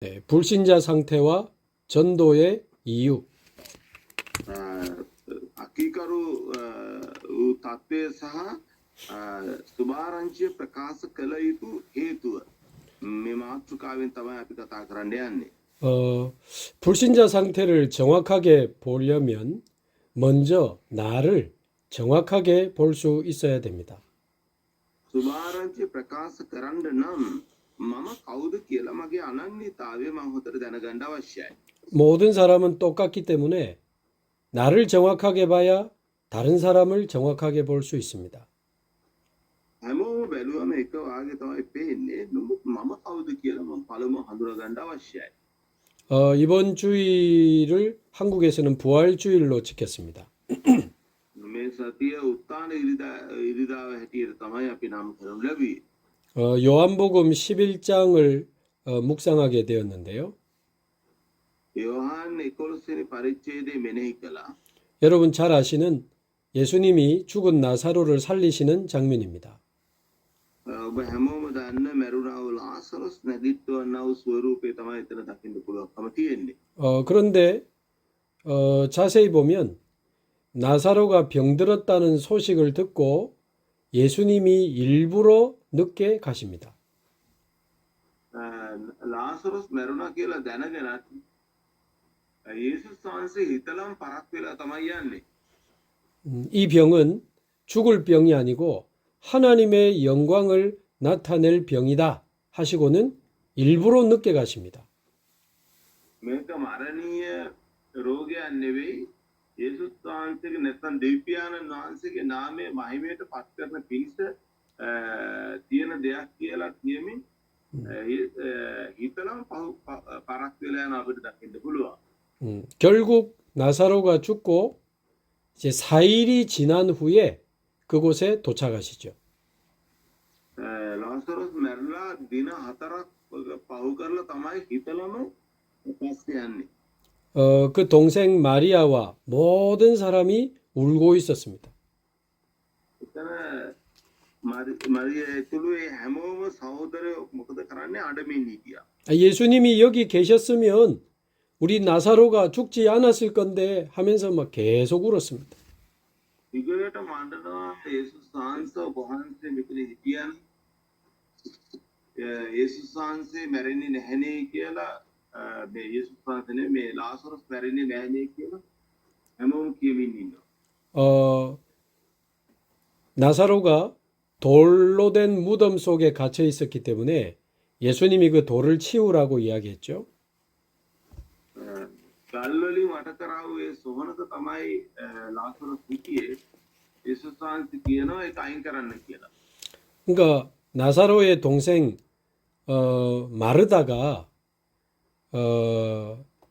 네, 불신자 상태와 전도의 이유. අකීකරු තත්ත්වය සහ සුභාරංචිය ප්‍රකාශ කළ යුතු හේතුව මේ මාතෘකාවෙන් තමයි අපි කතා කරන්න යන්නේ. 불신자 상태를 정확하게 보려면 먼저 나를 정확하게 볼 수 있어야 됩니다. සුභාරංචිය ප්‍රකාශ කරන්න නම් මම කවුද කියලා මගේ අනන්‍යතාවය මම හොඳට දැනගන්න අවශ්‍යයි. 모든 사람은 똑같기 때문에 나를 정확하게 봐야 다른 사람을 정확하게 볼 수 있습니다. හැමෝම බැලුවම එක වාගේ තමයි පේන්නේ. නමුත් මම කවුද කියලා මම පළමුව හඳුනගන්න අවශ්‍යයි. 이번 주일을 한국에서는 부활주일로 지켰습니다. මේ සතිය උත්තාන ඉරිදාව හැටියට තමයි අපි නම් කරනු ලැබුවේ. 요한복음 11장을 묵상하게 되었는데요. 요한 11 වෙනි පරිච්ඡේදය මෙනෙහි කළා. 여러분 잘 아시는 예수님이 죽은 나사로를 살리시는 장면입니다. ඔබ හැමෝම දන්න මැරුණා වූ ලාසරස් නැගිටවන්නා වූ ස්වරූපේ තමයි එතන දකින්න පුළුවන්කම තියෙන්නේ. 그런데 자세히 보면 나사로가 병들었다는 소식을 듣고 예수님이 일부러 늦게 가십니다. ලාසරස් මැරුණා කියලා දැනගෙනත් 예수ස් වහන්සේ හිතලම පරක් වෙලා තමයි යන්නේ. 이 병은 죽을 병이 아니고 하나님의 영광을 나타낼 병이다 하시고는 일부러 늦게 가십니다. මේක මරණීය රෝගයක් නෙවෙයි. 예수ස් වහන්සේගේ නැත්නම් දෙවියන්න් වහන්සේගේ නාමයේ මහිමයට පත් කරන පිණිස තියෙන දෙයක් කියලා කියමින් හිතලම පරක් වෙලා යන අපිට දකින්න පුළුවන්. 결국 나사로가 죽고 이제 4일이 지난 후에 그곳에 도착하시죠. ලාසරස් මැරලා දින 4ක් පහු කරලා තමයි හිතලම පස්සේ යන්නේ. 그 동생 마리아와 모든 사람이 울고 있었습니다. එතන මරිය ඇතුළු හැමෝම සහෝදරයෝ මොකද කරන්නේ අඬමින් හිටියා. 예수님이 여기 계셨으면 우리 나사로가 죽지 않았을 건데 하면서 막 계속 울었습니다. 이거ට මඬනවා 예수ස් වහන්සේ වහන්සේ මෙතන හිටියන් 예수ස් වහන්සේ මැරෙන්නේ නැහනේ කියලා මේ 예수ස් වහන්සේ මේ ලාසරස් මැරෙන්නේ නැහනේ කියලා හැමෝම කියමින් ඉන්නවා. 나사로가 돌로 된 무덤 속에 갇혀 있었기 때문에 예수님이 그 돌을 치우라고 이야기했죠. ගල්වලින් වට කරා වූ ඒ සොහනක තමයි ලාසරස් හිටියේ. 예수ස් වහන්සේ කියනවා ඒක අයින් කරන්න කියලා. 그러니까 나사로의 동생 마르다가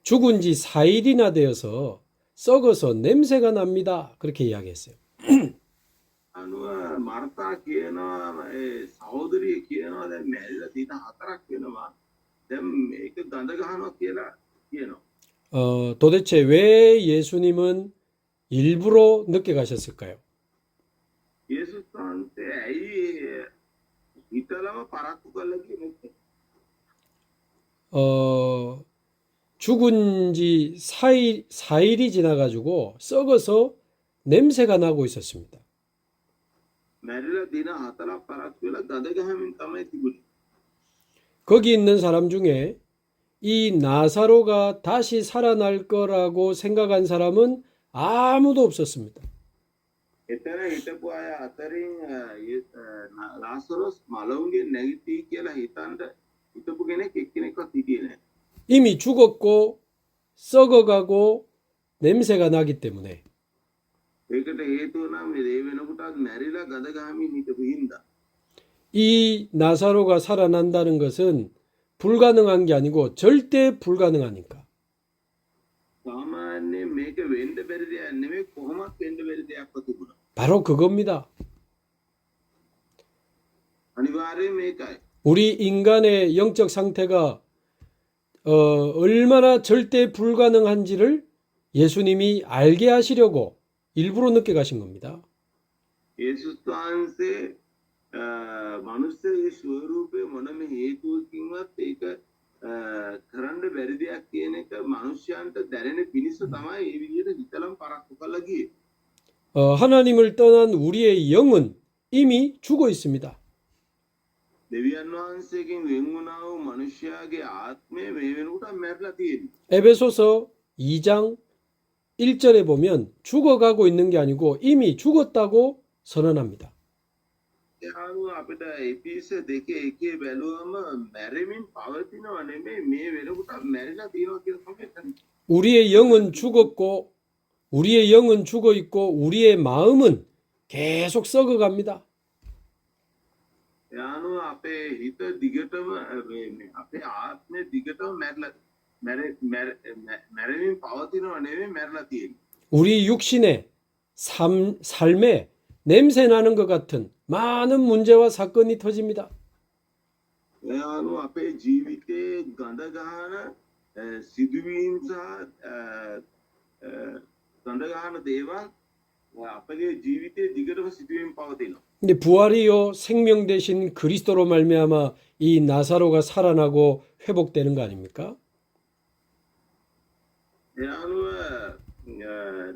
죽은 지 4일이나 되어서 썩어서 냄새가 납니다. 그렇게 이야기했어요. අනුව මර්තා කියනවා ඒ සහෝදරිය කියනවා දැන් මැරිලා දින 4ක් වෙනවා. දැන් මේක ගඳ ගහනවා කියලා කියනවා. 도대체 왜 예수님은 일부러 늦게 가셨을까요? 예수ස් වහන්සේ ඇයි හිතලම පරක්කු කළා කියන්නේ? 죽은 지 4일이 지나가지고 썩어서 냄새가 나고 있었습니다. මැරිලා දින 4ක් පරක්කු වෙලා ගඳ ගහමින් තමයි තිබුණේ. 거기 있는 사람 중에 이 나사로가 다시 살아날 거라고 생각한 사람은 아무도 없었습니다. එතන හිටපු අය අතරින් ලාසරස් මලවුන්ගේ නැගිටි කියලා හිතන්න හිටපු කෙනෙක් එක්කෙනෙක්වත් හිටියේ නැහැ. 이미 죽었고 썩어가고 냄새가 나기 때문에 ඒකට හේතුව නම් මේ ඒ වෙනකොටත් මැරිලා ගඳ ගහමින් හිටපු හින්දා. 이 나사로가 살아난다는 것은 불가능한 게 아니고 절대 불가능하니까. සාමාන්‍යයෙන් මේක වෙන්න බැරි දෙයක් නෙමෙයි කොහොමත් වෙන්න බැරි දෙයක්ව තිබුණා. 바로 그겁니다. අනිවාර්යයෙන් මේකයි. 우리 인간의 영적 상태가 얼마나 절대 불가능한지를 예수님이 알게 하시려고 일부러 늦게 가신 겁니다. 예수ස් වහන්සේ මනුස්සයේ ස්වරූපේ මොනම හේතුවකින්වත් ඒක කරන්න බැරි දෙයක් කියන එක මිනිස්යන්ට දැනෙන පිණිස තමයි මේ විදිහට හිතලම් පරක්කු කරලා ගියේ. 하나님을 떠난 우리의 영은 이미 죽어 있습니다. දෙවියන් වහන්සේගෙන් වෙන් වුණා වූ මිනිසයාගේ ආත්මය මේ වෙනකොට මැරිලා තියෙනවා. 에베소서 2장 1절에 보면 죽어가고 있는 게 아니고 이미 죽었다고 선언합니다. ඒ අනුව අපිට එපිස 2:1 බැලුවම මැරෙමින් පවතිනව නෙමෙයි මේ වෙනකොට මැරිලා තියෙනවා කියලා තමයි හිතන්නේ. 우리의 영은 죽었고 우리의 영은 죽어 있고 우리의 마음은 계속 썩어갑니다. ඒ අනුව අපේ හිත දිගටම අපේ ආත්මය දිගටම මැරෙමින් පවතිනව නෙමෙයි මැරිලා තියෙන්නේ. 우리 육신의 삶에 냄새 나는 것 같은 많은 문제와 사건이 터집니다. ඒ අනුව අපේ ජීවිතේ ගඳ ගහන සිදුවීම් සහ ගඳ ගහන දේවල් අපගේ ජීවිතේ දිගටම සිදුවීම් පවතිනවා. 근데 부활이요 생명 되신 그리스도로 말미암아 이 나사로가 살아나고 회복되는 거 아닙니까? ඒ අනුව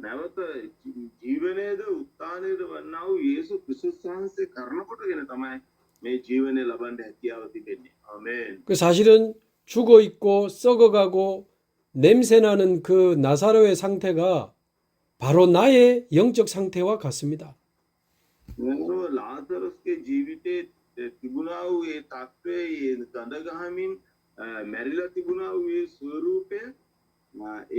නැවත ජීවනයේද උත්ථානයේද වන්නා වූ යේසු ක්‍රිස්තුස් වහන්සේ කරනකොටගෙන තමයි මේ ජීවනය ලබන්න හැකියාව තිබෙන්නේ. ආමේන්. 그 사실은 죽어 있고 썩어가고 냄새 나는 그 나사로의 상태가 바로 나의 영적 상태와 같습니다. මොනෝ ලාසරස්ගේ ජීවිතේ තිබුණා වූ ඒ තත්ත්වයේ ගඳ ගහමින් මැරිලා තිබුණා වූ ඒ ස්වරූපය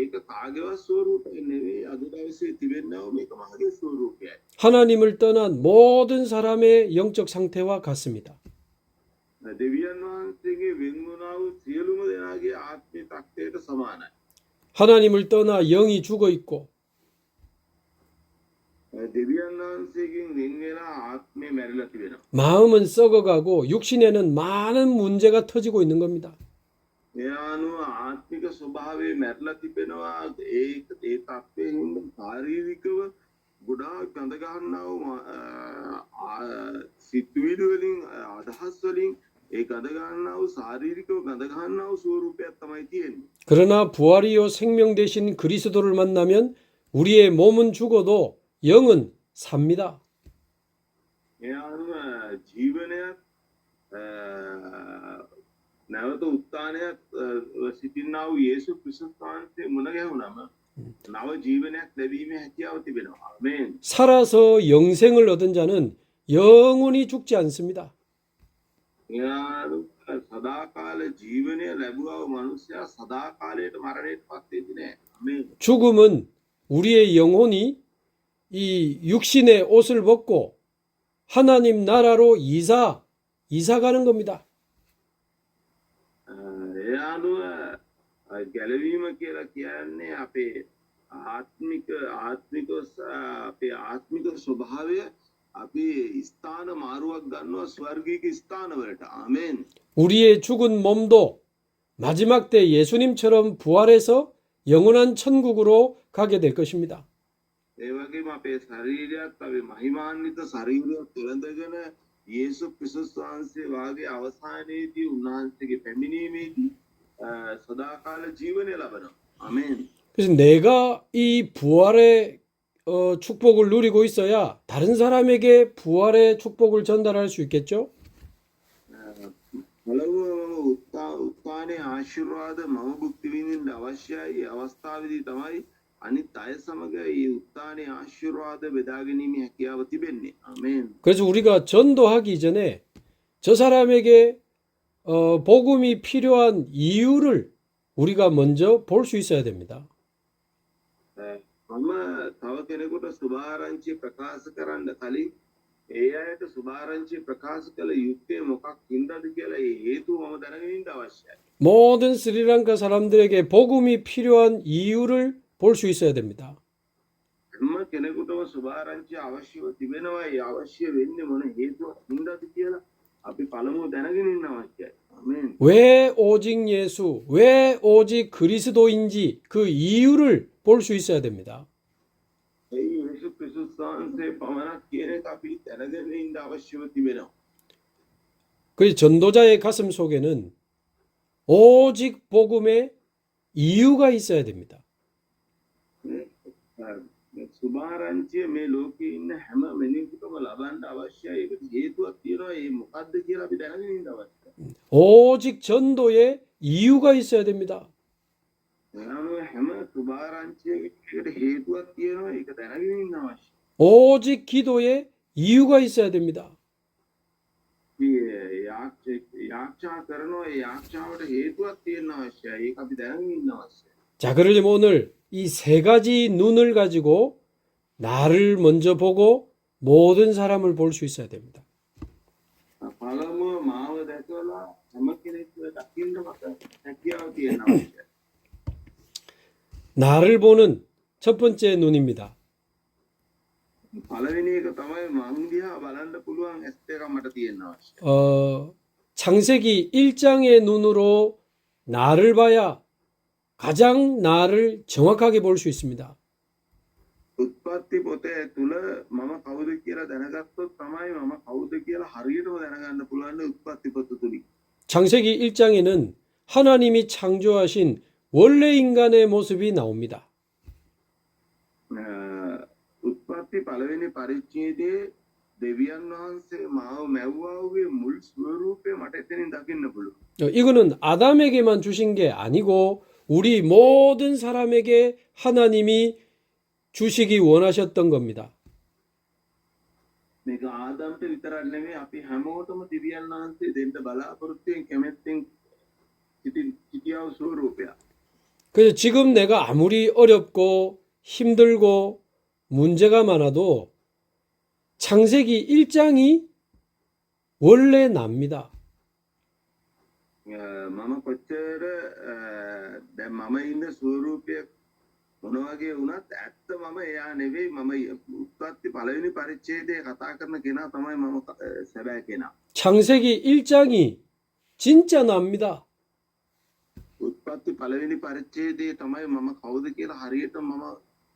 ඒක කාගේවත් ස්වරූපයක් නෙවෙයි අද දවසේ තිබෙනා වූ මේක මගේ ස්වරූපයයි. 하나님을 떠난 모든 사람의 영적 상태와 같습니다. දෙවියන් වහන්සේගේ වෙන් වුණා වූ සියලුම දෙනාගේ ආත්මික තත්ත්වයට සමානයි. 하나님을 떠나 영이 죽어 있고 දෙවියන් වහන්සේගෙන් වෙන් වෙලා ආත්මය මැරිලා තිබෙනවා. 마음은 썩어가고 육신에는 많은 문제가 터지고 있는 겁니다. ඒ අනුව ආත්මික ස්වභාවය මැරිලා තිබෙනවා. ඒ තත්ත්වයෙන් ශාරීරිකව ගොඩාක් ගඳ ගන්නා වූ සිතුවිලි වලින් අදහස් වලින් ඒ ගඳ ගන්නා වූ ශාරීරිකව ගඳ ගන්නා වූ ස්වරූපයක් තමයි තියෙන්නේ. 그러나 부활이요 생명 되신 그리스도를 만나면 우리의 몸은 죽어도 영은 삽니다. ඒ අනුව ජීවනයක් නැවත උත්ථානයක් සිටිනා වූ යේසු ක්‍රිස්තුස් වහන්සේ මුණ ගැහුණම නව ජීවනයක් ලැබීමේ හැකියාව තිබෙනවා. ආමේන්. 살아서 영생을 얻은 자는 영원히 죽지 않습니다. ඒ අනුව සදාකාල ජීවනය ලැබුවා වූ මනුස්සයා සදාකාලයට මරණයට පත් වෙන්නේ නැහැ. ආමේන්. 죽음은 우리의 영혼이 이 육신의 옷을 벗고 하나님 나라로 이사 가는 겁니다. ඒ අනුව ගැලවීම කියලා කියන්නේ අපේ ආත්මික ස්වභාවය අපි ස්ථාන මාරුවක් ගන්නවා ස්වර්ගීය ස්ථානවලට. ආමේන්. 우리의 죽은 몸도 마지막 때 예수님처럼 부활해서 영원한 천국으로 가게 될 것입니다. ඒ වගේම අපේ ශරීරයත් අපි මහිමාන්විත ශරීරයක් තුළඳගෙන යේසු ක්‍රිස්තුස් වහන්සේ වාගේ අවසානයේදී උන්වහන්සේගේ පැමිණීමේදී සදාකාල ජීවනය ලබනවා. ආමේන්. 그래서 내가 이 부활의 축복을 누리고 있어야 다른 사람에게 부활의 축복을 전달할 수 있겠죠? පළමුව උත්ථානයේ ආශිර්වාද මම භුක්ති විඳින්න අවශ්‍යයි. ඒ අවස්ථාවේදී තමයි අනිත් අය සමග මේ උත්ථානයේ ආශිර්වාද බෙදා ගැනීමේ හැකියාව තිබෙන්නේ. ආමේන්. 그래서 우리가 전도하기 전에 저 사람에게 복음이 필요한 이유를 우리가 먼저 볼 수 있어야 됩니다. මම තව කෙනෙකුට සුභාරංචිය ප්‍රකාශ කරන්න කලින් ඒ අයට සුභාරංචිය ප්‍රකාශ කළ යුත්තේ මොකක් හින්දාද කියලා ඒ හේතුව මම දැනගෙන ඉන්න අවශ්‍යයි. 모든 스리랑카 사람들에게 복음이 필요한 이유를 볼 수 있어야 됩니다. හැම කෙනෙකුටම සුභාරංචිය අවශ්‍යව තිබෙනවා. ඒ අවශ්‍ය වෙන්නේ මොන හේතුවක් හින්දාද කියලා අපි පළමුව දැනගෙන ඉන්න අවශ්‍යයි. ආමේන්. 왜 오직 예수, 왜 오직 그리스도인지 그 이유를 볼 수 있어야 됩니다. ඒ යේසු ක්‍රිස්තුස් වහන්සේ පමණක් කියන එක අපි දැනගෙන ඉන්න අවශ්‍යව තිබෙනවා. 그 전도자의 가슴 속에는 오직 복음에 이유가 있어야 됩니다. සුභාරංචිය මේ ලෝකේ ඉන්න හැම මිනිහෙකුටම ලබන්න අවශ්‍යයි. ඒකට හේතුවක් තියෙනවා. ඒ මොකද්ද කියලා අපි දැනගෙන ඉන්න අවශ්‍යයි. 오직 전도에 이유가 있어야 됩니다. එනවා හැම සුභාරංචියකට හේතුවක් තියෙනවා. ඒක දැනගෙන ඉන්න අවශ්‍යයි. 오직 기도에 이유가 있어야 됩니다. යාක්ෂා කරනවා. ඒ යාක්ෂාවට හේතුවක් තියෙන අවශ්‍යයි. ඒක අපි දැනගෙන ඉන්න අවශ්‍යයි. 자, 그러려면 오늘 이 세 가지 눈을 가지고 나를 먼저 보고 모든 사람을 볼 수 있어야 됩니다. පළමුව මාව දැකලා හැම කෙනෙක්ව දකින්න මට හැකියාව තියෙන අවශ්‍යයි. 나를 보는 첫 번째 눈입니다. පළවෙනි එක තමයි මං දිහා බලන්න පුළුවන් ඇස් දෙකක් මට තියෙන අවශ්‍යයි. 창세기 1장의 눈으로 나를 봐야 가장 나를 정확하게 볼 수 있습니다. උත්පත්ති පොතේ තුල මම කවුද කියලා දැනගත්තොත් තමයි මම කවුද කියලා හරියටම දැනගන්න පුළුවන් උත්පත්ති පොත තුලින්. 창세기 1장에는 하나님이 창조하신 원래 인간의 모습이 나옵니다. උත්පත්ති පළවෙනි පරිච්ඡේදයේ දෙවියන් වහන්සේ මාව මැව්වාගේ මුල් ස්වරූපය මට එතනින් දකින්න පුළුවන්. 이거는 아담에게만 주신 게 아니고 우리 모든 사람에게 하나님이 주시기 원하셨던 겁니다. මේක ආදම්ට විතරක් නෙමෙයි අපි හැමෝටම දෙවියන් වහන්සේ දෙන්න බලාපොරොත්තුෙන් කැමැත්තෙන් සිටියා ස්වරූපය. 그래서 지금 내가 아무리 어렵고 힘들고 문제가 많아도 창세기 1장이 원래 납니다. මම කොච්චර දැන් මම ඉන්න ස්වරූපය මොන වගේ වුණත් ඇත්ත මම එයා නෙවෙයි. මම උත්පත්ති පළවෙනි පරිච්ඡේදයේ කතා කරන කෙනා තමයි මම සැබෑ කෙනා. 창세기 1장이 진짜 납니다. උත්පත්ති පළවෙනි පරිච්ඡේදයේ තමයි මම කවුද කියලා හරියට මම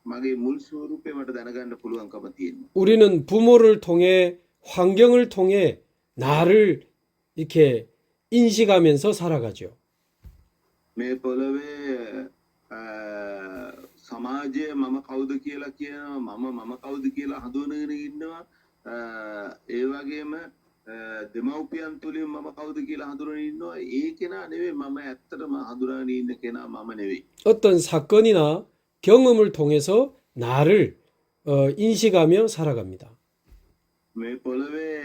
මගේ මුල් ස්වරූපය මට දැනගන්න පුළුවන්කම තියෙනවා. 우리는 부모를 통해 환경을 통해 나를 이렇게 인식하면서 살아가죠. මේ පොළවේ සමාජයේ මම කවුද කියලා කියනවා. මම කවුද කියලා හඳුනගෙන ඉන්නවා. ඒ වගේම දෙමව්පියන් තුලින් මම කවුද කියලා හඳුනගෙන ඉන්නවා. ඒ කෙනා නෙවෙයි මම ඇත්තටම හඳුනගෙන ඉන්න කෙනා මම නෙවෙයි. 어떤 사건이나 경험을 통해서 나를 인식하며 살아갑니다. මේ පොළවේ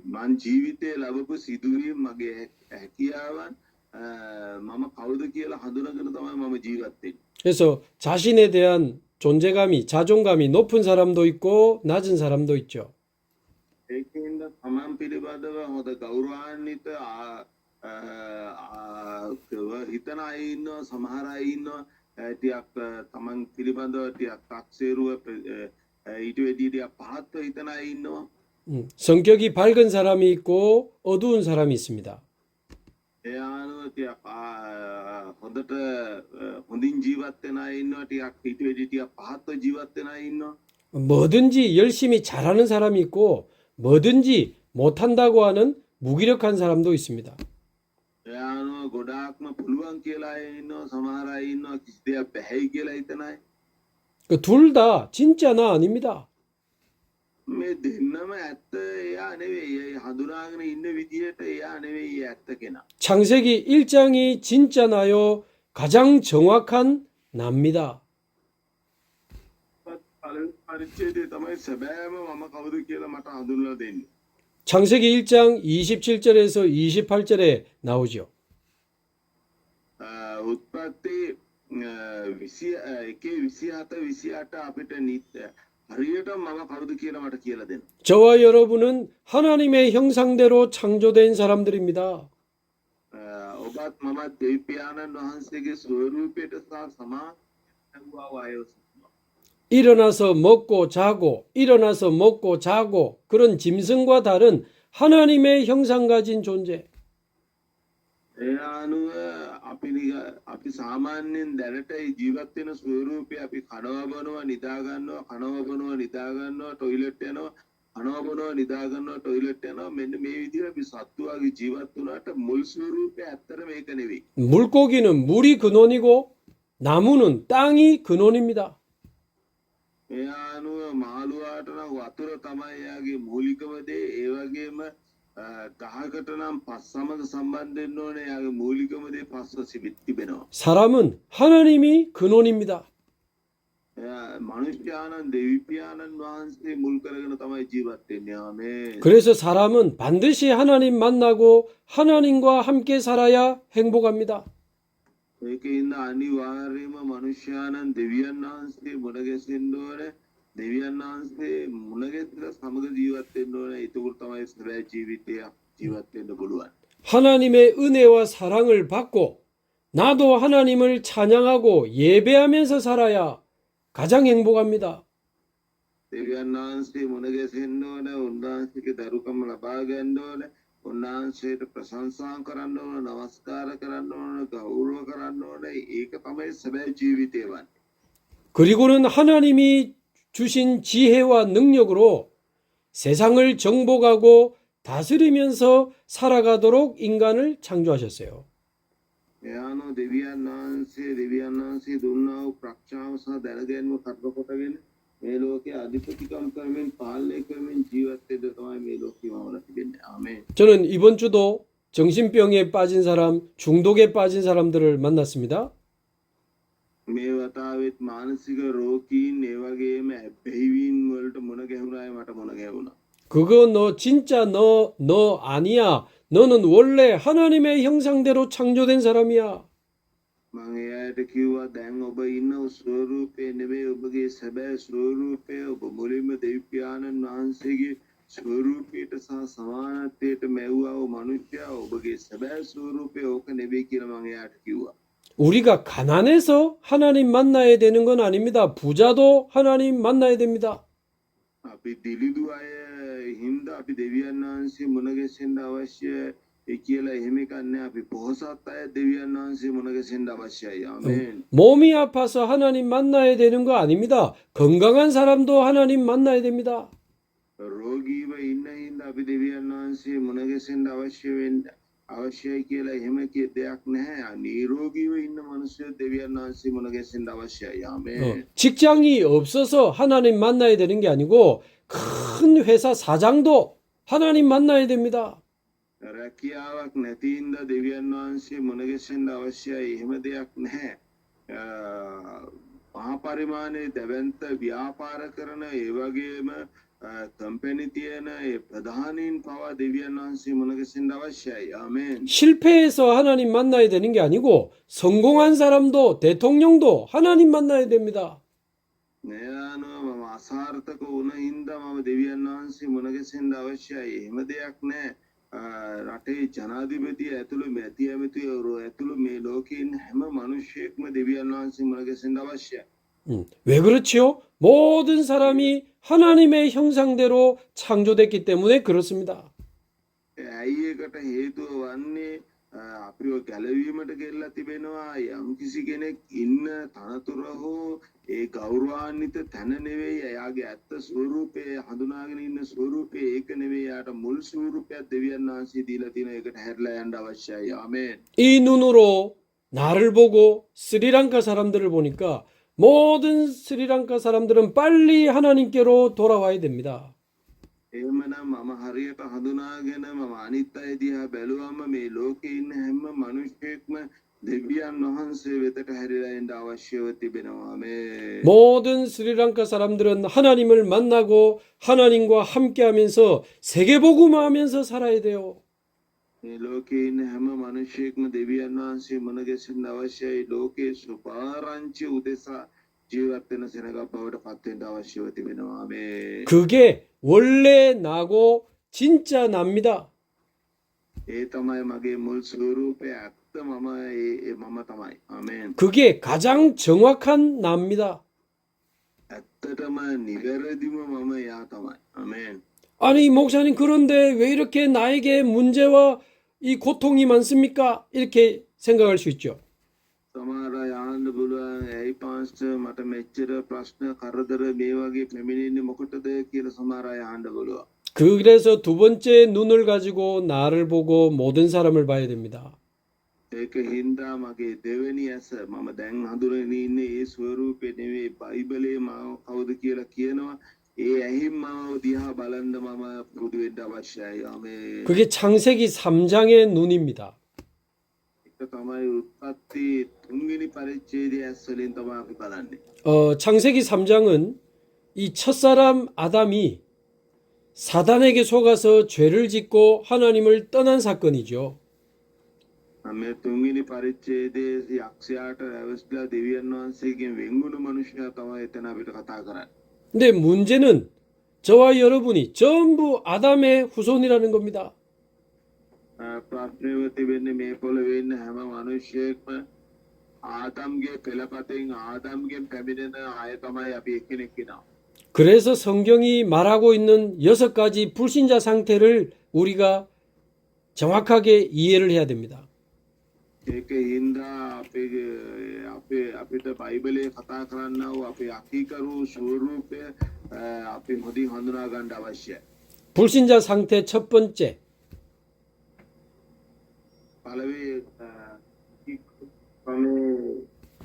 මං ජීවිතේ ලැබපු සිදුවීම් මගේ හැකියාවන් මම කවුද කියලා හඳුනගෙන තමයි මම ජීවත් වෙන්නේ. 그래서 자신에 대한 존재감이, 자존감이 높은 사람도 있고 낮은 사람도 있죠. ඒකෙන්ද තමන් පිළිබඳව හොඳ ගෞරවාන්විත හිතන අය ඉන්නවා. සමහර අය ඉන්නවා ටිකක් තමන් පිළිබඳව ටිකක් 탁세රුව ඊට වැඩි ටිකක් පහත්ව හිතන අය ඉන්නවා. 성격이 밝은 사람이 있고 어두운 사람이 있습니다. ඒ අනුව ටිකක් හොඳට හොඳින් ජීවත් වෙන අය ඉන්නවා. ටිකක් ඊට වැඩි ටිකක් පහත්ව ජීවත් වෙන අය ඉන්නවා. 뭐든지 열심히 잘하는 사람이 있고 뭐든지 못한다고 하는 무기력한 사람도 있습니다. ඒ අනුව ගොඩාක්ම පුළුවන් කියලා අය ඉන්නවා. සමහර අය ඉන්නවා කිසි දෙයක් බැහැයි කියලා හිතන අය. 둘 다 진짜 나 아닙니다. මේ දෙන්නම ඇත්ත එයා නෙවෙයි. ඒ හඳුනාගෙන ඉන්න විදියට එයා නෙවෙයි ඇත්ත කෙනා. 창세기 1장이 진짜 나요. 가장 정확한 납니다. පළවෙනි පරිච්ඡේදයේ තමයි සැබෑම මම කවුද කියලා මට හඳුන්වලා දෙන්නේ. 창세기 1장 27절에서 28절에 나오죠. උත්පත්ති 21 27 28 අපිට හරියට මම කවුද කියලා මට කියලා දෙන්න. 저와 여러분은 하나님의 형상대로 창조된 사람들입니다. ඔබත් මමත් දෙවි පියාණන් වහන්සේගේ ස්වරූපයට සහ සමානව ආයෝස්. 일어나서 먹고 자고 일어나서 먹고 자고 그런 짐승과 다른 하나님의 형상 가진 존재. ඒ අනුව අපි සාමාන්‍යයෙන් දැනට ජීවත් වෙන ස්වරූපය අපි කනවා බොනවා නිදා ගන්නවා කනවා බොනවා නිදා ගන්නවා টয়ලට් යනවා අනවබනවා නිදාගන්නවා ටොයිලට් යනවා මෙන්න මේ විදිහට අපි සත්තු වගේ ජීවත් වුණාට මුල් ස්වරූපය ඇත්තට මේක නෙවෙයි. 물고기는 물이 근원이고 나무는 땅이 근원입니다. එයා අනුව මාළුවාට නම් වතුර තමයි එයාගේ මූලිකම දේ. ඒ වගේම ගහකට නම් පස් සමග සම්බන්ධ වෙන්න ඕනේ. එයාගේ මූලිකම දේ පස්ව තිබෙනවා. 사람은 하나님이 근원입니다. මනුෂ්‍යයාණන් දෙවි පියාණන් වහන්සේ මුල් කරගෙන තමයි ජීවත් වෙන්නේ. ආමේන්. 그래서 사람은 반드시 하나님 만나고 하나님과 함께 살아야 행복합니다. ඒකේ ඉන්න අනිවාර්යයෙන්ම මනුෂ්‍යයාණන් දෙවියන් වහන්සේ මුණ ගැසෙන්න ඕනේ. දෙවියන් වහන්සේ මුණ ගැසලා සමග ජීවත් වෙන්න ඕනේ. ඒක තමයි සැබෑ ජීවිතය ජීවත් වෙන්න පුළුවන්. 하나님의 은혜와 사랑을 받고 나도 하나님을 찬양하고 예배하면서 살아야 가장 행복합니다. දෙවියන් වහන්සේ මුණ ගැසෙන්න ඕනේ. උන්වහන්සේගේ දරුකම ලබා ගන්න ඕනේ. උන්වහන්සේට ප්‍රශංසා කරන්න ඕනේ. නමස්කාර කරන්න ඕනේ. ගෞරව කරන්න ඕනේ. ඒක තමයි සැබෑ ජීවිතය වන්නේ. 그리고는 하나님이 주신 지혜와 능력으로 세상을 정복하고 다스리면서 살아가도록 인간을 창조하셨어요. එයානෝ දෙවියන් වහන්සේ දුන්නා වූ ප්‍රඥාව සහ දැනගැන්ම කර්ම කොටගෙන මේ ලෝකයේ අධිපතිකම් කරමින් පාලනය කරමින් ජීවත් වෙන්න තමයි මේ ලෝකෙම වල තිබෙන්නේ. ආමේන්. 저는 이번 주도 정신병에 빠진 사람, 중독에 빠진 사람들을 만났습니다. මේ වතාවෙත් මානසික රෝගීන් ඒ වගේම බැහැවීම් වලට මුණ ගැහුණාය මට මුණ ගැහුණා. 그거 너 진짜 너 아니야. 너는 원래 하나님의 형상대로 창조된 사람이야. මම එයාට කිව්වා දැන් ඔබ ඉන්න ස්වරූපේ නෙවෙයි ඔබගේ සැබෑ ස්වරූපය ඔබ මුලින්ම දෙවි පියාණන් වහන්සේගේ ස්වරූපයට සහ සමානත්වයට මැව්වා වූ මනුෂ්‍යයා ඔබගේ සැබෑ ස්වරූපය ඕක නෙවෙයි කියලා මම එයාට කිව්වා. 우리가 가난해서 하나님 만나야 되는 건 아닙니다. 부자도 하나님 만나야 됩니다. අපි දිලිදු අය හින්දා අපි දෙවියන් වහන්සේ මුණ ගැසෙන්න අවශ්‍යයි කියලා එහෙම එකක් නෑ. අපි පොහොසත් අය දෙවියන් වහන්සේ මුණ ගැසෙන්න අවශ්‍යයි. ආමේන්. 몸이 아파서 하나님 만나야 되는 거 아닙니다. 건강한 사람도 하나님 만나야 됩니다. රෝගීව ඉන්න හින්දා අපි දෙවියන් වහන්සේ මුණ ගැසෙන්න අවශ්‍යයි කියලා එහෙම දෙයක් නැහැ. නිරෝගීව ඉන්න මිනිස්සු දෙවියන් වහන්සේ මුණ ගැසෙන්න අවශ්‍යයි. ආමේන්. 직장이 없어서 하나님 만나야 되는 게 아니고 큰 회사 사장도 하나님 만나야 됩니다. රැකියාවක් නැති හින්දා දෙවියන් වහන්සේ මුණ ගැසෙන්න අවශ්‍යයි. එහෙම දෙයක් නැහැ. මහා පරිමාණයේ දැවැන්ත ව්‍යාපාර කරන ඒ වගේම කම්පැනි තියෙන ඒ ප්‍රධානීන් පවා දෙවියන් වහන්සේ මුණ ගැසෙන්න අවශ්‍යයි. ආමේන්. 실패해서 하나님 만나야 되는 게 아니고 성공한 사람도 대통령도 하나님 만나야 됩니다. නෑනෝ මම අසාර්ථක වුණ හින්දා මම දෙවියන් වහන්සේ මුණ ගැසෙන්න අවශ්‍යයි. එහෙම දෙයක් නෑ. රටේ ජනාධිපති ඇතුළු මැති ඇමතිවරු ඇතුළු මේ ලෝකේ ඉන්න හැම මිනිහෙක්ම දෙවියන් වහන්සේ මුණ ගැසෙන්න අවශ්‍යයි. 왜 그렇지요? 모든 사람이 하나님의 형상대로 창조됐기 때문에 그렇습니다. ඇයි ඒකට හේතුව වන්නේ අපිව ගැලවීමට ගෙල්ලා තිබෙනවා. යම් කිසි කෙනෙක් ඉන්න තනතුර හෝ ඒ ගෞරවාන්විත තැන නෙවෙයි. එයාගේ ඇත්ත ස්වරූපය හඳුනාගෙන ඉන්න ස්වරූපය ඒක නෙවෙයි. යාට මුල් ස්වරූපයක් දෙවියන් වහන්සේ දීලා තියෙන එකට හැරිලා යන්න අවශ්‍යයි. ආමේන්. 이 눈으로 나를 보고 스리랑카 사람들을 보니까 모든 스리랑카 사람들은 빨리 하나님께로 돌아와야 됩니다. එහෙමනම් මම හරියට හඳුනාගෙන මම අනිත් අය දිහා බැලුවම මේ ලෝකේ ඉන්න හැම මිනිහෙක්ම දෙවියන් වහන්සේ වෙතට හැරිලා එන්න අවශ්‍යව තිබෙනවා. ආමේන්. 모든 스리랑카 사람들은 하나님을 만나고 하나님과 함께하면서 세계복음화하면서 살아야 돼요. මේ ලෝකේ ඉන්න හැම මිනිහෙක්ම දෙවියන් වහන්සේ මුණ ගැසෙන්න අවශ්‍යයි. ලෝකේ සුපාරංචි උදෙසා ජීවත් වෙන සෙනඟක් බවට පත් වෙන්න අවශ්‍යව තිබෙනවා. ආමේන්. 그게 원래 나고 진짜 납니다. ඒ තමයි මගේ මුල් ස්වරූපය. ඇත්ත මම තමයි. ආමේන්. 그게 가장 정확한 납니다. ඇත්තටම නිවැරදිම මම යා තමයි. ආමේන්. 아니 목사님 그런데 왜 이렇게 나에게 문제와 이 고통이 많습니까? 이렇게 생각할 수 있죠. සමහර අය ආන්න පුළුවන් ඇයි හරි පාස්ටර් මට මෙච්චර ප්‍රශ්න කරදර මේ වගේ පැමිණෙන්නේ මොකටද කියලා සමහර අය අහන්න පුළුවන්. 그래서 두 번째 눈을 가지고 나를 보고 모든 사람을 봐야 됩니다. ඒක හින්දා මගේ දෙවෙනි ඇස මම දැන් හඳුනගෙන ඉන්නේ ඒ ස්වරූපේ නෙවෙයි බයිබලයේ මාව කවුද කියලා කියනවා. ඒ ඇහිම් මාව දිහා බලන්න මම පුරුදු වෙන්න අවශ්‍යයි. ආමේන්. 그게 창세기 3장의 눈입니다. ඒක තමයි උත්පත්ති 3වෙනි පරිච්ඡේදයේ ඇස් වලින් තමයි අපි බලන්නේ. 창세기 3장은 이 첫사람 아담이 사단에게 속아서 죄를 짓고 하나님을 떠난 사건이죠. මේ 3වෙනි පරිච්ඡේදයේ යක්ෂයාට ඇවිස්ලා දෙවියන් වහන්සේගෙන් වෙන්වුණු මනුෂ්‍යයා තමයි එතන අපිට කතා කරන්නේ. 근데 문제는 저와 여러분이 전부 아담의 후손이라는 겁니다. ප්‍රශ්නව තිබෙන්නේ මේ පොළවේ ඉන්න හැම මනුෂ්‍යයෙක්ම ආදම්ගේ පෙළපතෙන් ආදම්ගෙන් පැමිණෙන අය තමයි අපි එක්කෙනෙක් වෙනවා. 그래서 성경이 말하고 있는 6가지 불신자 상태를 우리가 정확하게 이해를 해야 됩니다. ඒක හින්දා අපිට බයිබලයේ කතා කරන්නා වූ අපේ අකීකරු ස්වරූපය අපි හොඳින් හඳුනා ගන්න අවශ්‍යයි. 불신자 상태 첫 번째.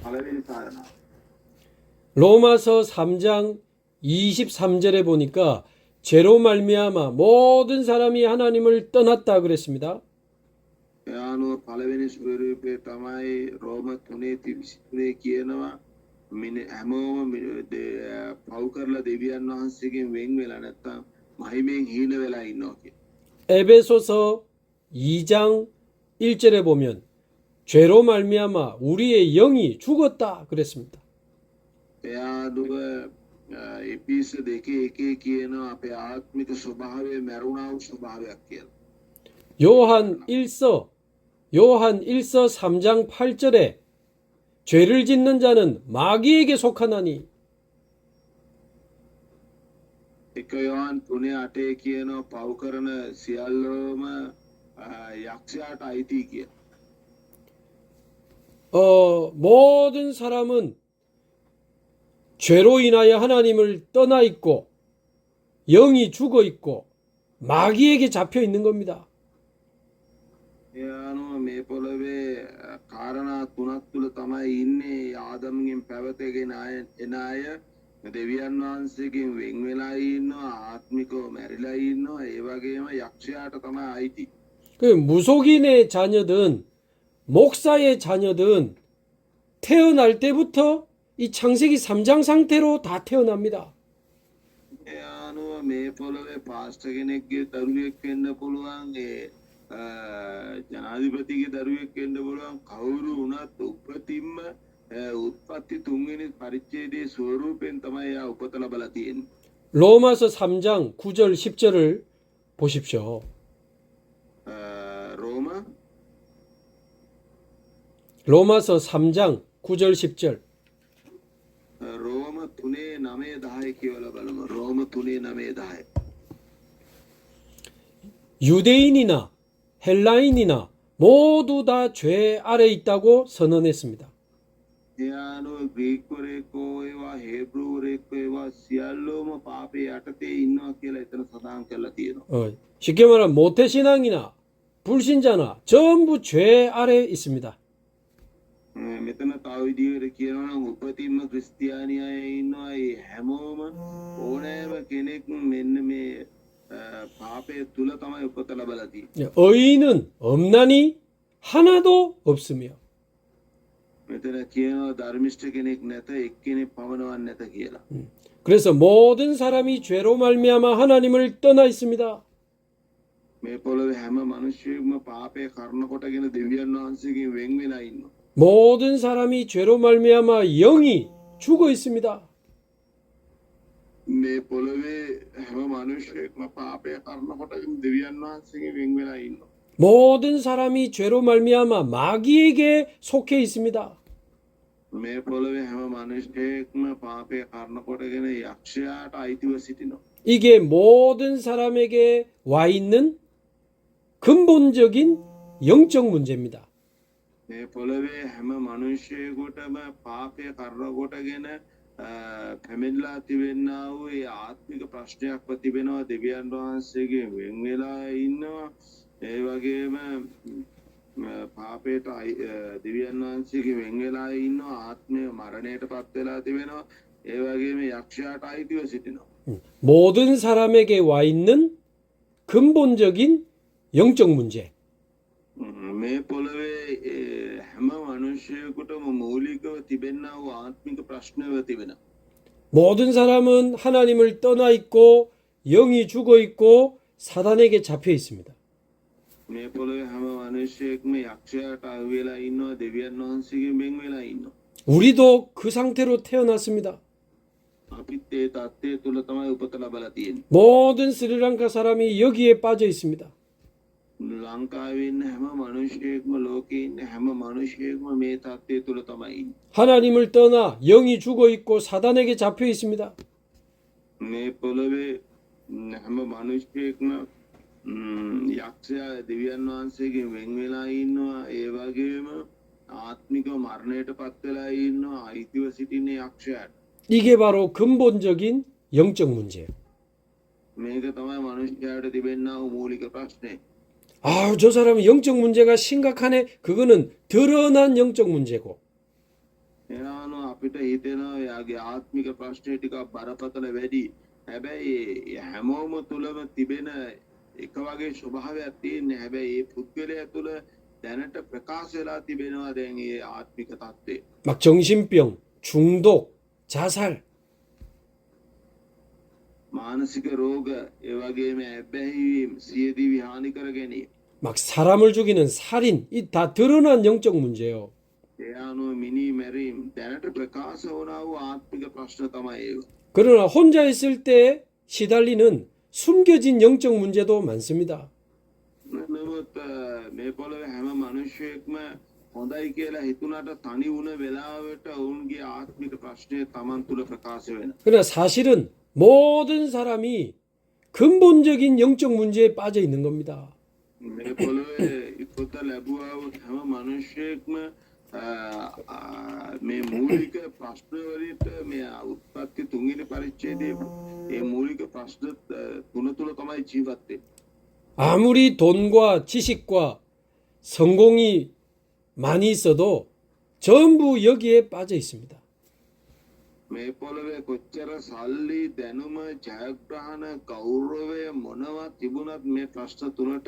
පළවෙනි කාරණා. 로마서 3장 23절에 보니까 죄로 말미암아 모든 사람이 하나님을 떠났다 그랬습니다. එයානුව පළවෙනි ස්වරූපය තමයි රෝම 3:23 කියනවා හැමෝම පව් කරලා දෙවියන් වහන්සේගෙන් වෙන් වෙලා නැත්තම් මහිමෙන් හීන වෙලා ඉන්නවා කිය. 에베소서 2장 1절에 보면 죄로 말미암아 우리의 영이 죽었다 그랬습니다. එයානුව එපිස 2:1 කියනවා අපේ ආත්මික ස්වභාවය මරුණා වූ ස්වභාවයක් කියලා. 요한 1서 3장 8절에 죄를 짓는 자는 마귀에게 속하나니. එක යෝහන් 3:8 කියනවා පව් කරන සියල්ලම යක්ෂයාට අයිති කිය. 모든 사람은 죄로 인하여 하나님을 떠나 있고 영이 죽어 있고 마귀에게 잡혀 있는 겁니다. එයානුව මේ පොළවේ කාරණා 3ක් තුල තමයි ඉන්නේ ආදම්ගෙන් පැවතගෙන එන අය දෙවියන් වහන්සේගෙන් වෙන් වෙලා ඉන්නවා ආත්මිකව මැරිලා ඉන්නවා ඒ වගේම යක්ෂයාට තමයි අයිති. 그 무속인의 자녀든 목사의 자녀든 태어날 때부터 이 창세기 3장 상태로 다 태어납니다. එයානුව මේ පොළවේ පාස්ටර් කෙනෙක්ගේ දරුවෙක් වෙන්න පුළුවන් ජනාධිපතිගේ දරුවෙක් වෙන්න පුළුවන් කවුරු වුණත් උපතින්ම උත්පත්ති 3වෙනි පරිච්ඡේදයේ ස්වරූපෙන් තමයි යා උපත ලබලා තියෙන්නේ. 로마서 3장 9절 10절을 보십시오. 로마서 3장 9절 10절. රෝම 3:9-10 කියවලා බලමු. රෝම 3:9-10. 유대인이나 헬라인이나 모두 다 죄 아래 있다고 선언했습니다. එයානුව ග්‍රීකවරයෙක් වේවා හේබ්‍රුවරයෙක් වේවා සියල්ලෝම පාපේ යටතේ ඉන්නවා කියලා එතන සඳහන් කරලා තියෙනවා. 쉽게 말하면 모태신앙이나 불신자나 전부 죄 아래 있습니다. මෙතන තව විදිහකට කියනවා නම් උපතින්ම ක්‍රිස්තියානි අය ඉන්නවා. ඒ හැමෝම ඕනෑම කෙනෙක් මෙන්න මේ පාපය තුල තමයි උපත ලබලා තියෙන්නේ. 의인은 없나니 하나도 없으며. මෙතන කියනවා ධර්මිෂ්ඨ කෙනෙක් නැත එක්කෙනෙක් පවනවත් නැත කියලා. 그래서 모든 사람이 죄로 말미암아 하나님을 떠나 있습니다. මේ පොළවේ හැම මිනිස්සෙක්ම පාපේ කර්ණ කොටගෙන දෙවියන් වහන්සේගෙන් වෙන් වෙලා ඉන්නවා. 모든 사람이 죄로 말미암아 영이 죽어 있습니다. මේ පොළවේ හැම මිනිස්සෙක්ම පාපේ කර්ණ කොටගෙන දෙවියන් වහන්සේගෙන් වෙන් වෙලා ඉන්නවා. 모든 사람이 죄로 말미암아 마귀에게 속해 있습니다. මේ පොළවේ හැම මිනිස්සෙක්ම පාපේ කර්ණ කොටගෙන යක්ෂයාට අයිතිව සිටිනවා. 이게 모든 사람에게 와 있는 근본적인 영적 문제입니다. මේ පොළවේ හැම මනුෂ්‍යයෙකුටම පාපය කරනකොටගෙන පැමිණලා තිබෙන්නා වූ ඒ ආත්මික ප්‍රශ්නයක්ව තිබෙනවා දෙවියන් වහන්සේගේ වෙන් වෙලා ඉන්නවා ඒ වගේම පාපයට දෙවියන් වහන්සේගේ වෙන් වෙලා ඉන්නවා ආත්මය මරණයට පත් වෙලා තිබෙනවා ඒ වගේම යක්ෂයාට අයිතිව සිටිනවා 모든 사람에게 와 있는 근본적인 영적 문제. මේ පොළවේ හැම මනුෂ්‍යයෙකුටම මූලිකව තිබෙන්නා වූ ආත්මික ප්‍රශ්නව තිබෙනවා 모든 사람은 하나님을 떠나 있고 영이 죽어 있고 사단에게 잡혀 있습니다. මේ පොළවේ හැම මනුෂ්‍යයෙක්ම යක්ෂයාට අහු වෙලා ඉන්නවා දෙවියන් වහන්සේගෙන් වෙන් වෙලා ඉන්නවා 우리도 그 상태로 태어났습니다. අපිත් ඒ තත්ත්වය තුල තමයි උපත ලබලා තියෙන්නේ 모든 스리랑카 사람이 여기에 빠져 있습니다. ලංකාවේ ඉන්න හැම මනුෂ්‍යයෙක්ම ලෝකේ ඉන්න හැම මනුෂ්‍යයෙක්ම මේ තත්ත්වය තුල තමයි ඉන්නේ 하나님을 떠나 영이 죽어 있고 사단에게 잡혀 있습니다. මේ පොළවේ හැම මනුෂ්‍යයෙක්ම යක්ෂයා දෙවියන් වහන්සේගෙන් වෙන් වෙලා ඉන්නවා ඒ වගේම ආත්මික මරණයට පත් වෙලා ඉන්නවා අයිතිව සිටින යක්ෂයාට 이게 바로 근본적인 영적 문제예요. මේක තමයි මනුෂ්‍යයාට තිබෙනා වූ මූලික ප්‍රශ්නේ 아, 저 사람은 영적 문제가 심각하네. 그거는 드러난 영적 문제고. එනානු අපිට හිතෙනවා යාගේ ආත්මික ප්‍රශ්නය ටිකක් බරපතල වැඩි හැබැයි හැමෝම තුළම තිබෙන එක වගේ ස්වභාවයක් තියෙන්නේ හැබැයි ඒ පුද්ගලයා තුළ දැනට ප්‍රකාශ වෙලා තිබෙනවා දැන් ඒ ආත්මික தත්ත්වය 막 정신병, 중독, 자살. මානසික රෝග ඒ වගේම ඇබ්බැහිවීම් සියදිවි හානි කර ගැනීම 막 사람을 죽이는 살인. 이 다 드러난 영적 문제예요. ඒ අනුව මිනී මැරීම් දැනට ප්‍රකාශ වුණා වූ ආත්මික ප්‍රශ්න තමයි ඒව 그러나 혼자 있을 때 시달리는 숨겨진 영적 문제도 많습니다. නමුත් මේ පොළවේ හැම මනුෂ්‍යයෙක්ම හොඳයි කියලා හිතුණාට තනි වුණ වෙලාවට ඔවුන්ගේ ආත්මික ප්‍රශ්නය Taman තුල ප්‍රකාශ වෙනවා. 그러나 사실은 모든 사람이 근본적인 영적 문제에 빠져 있는 겁니다. මේ පොළවේ ඉපත ලැබුවා වූ හැම මනුෂ්‍යයෙක්ම මේ මූලික ප්‍රශ්න වලට මේ උත්පත්ති තුන්වෙනි පරිච්ඡේදයේ ඒ මූලික ප්‍රශ්න තුන තුල තමයි ජීවත් වෙන්නේ. 아무리 돈과 지식과 성공이 많이 있어도 전부 여기에 빠져 있습니다. මේ පොළවේ කොච්චර සල්ලි දැනුම ජයග්‍රහණ ගෞරවය මොනවා තිබුණත් මේ ප්‍රශ්න තුනට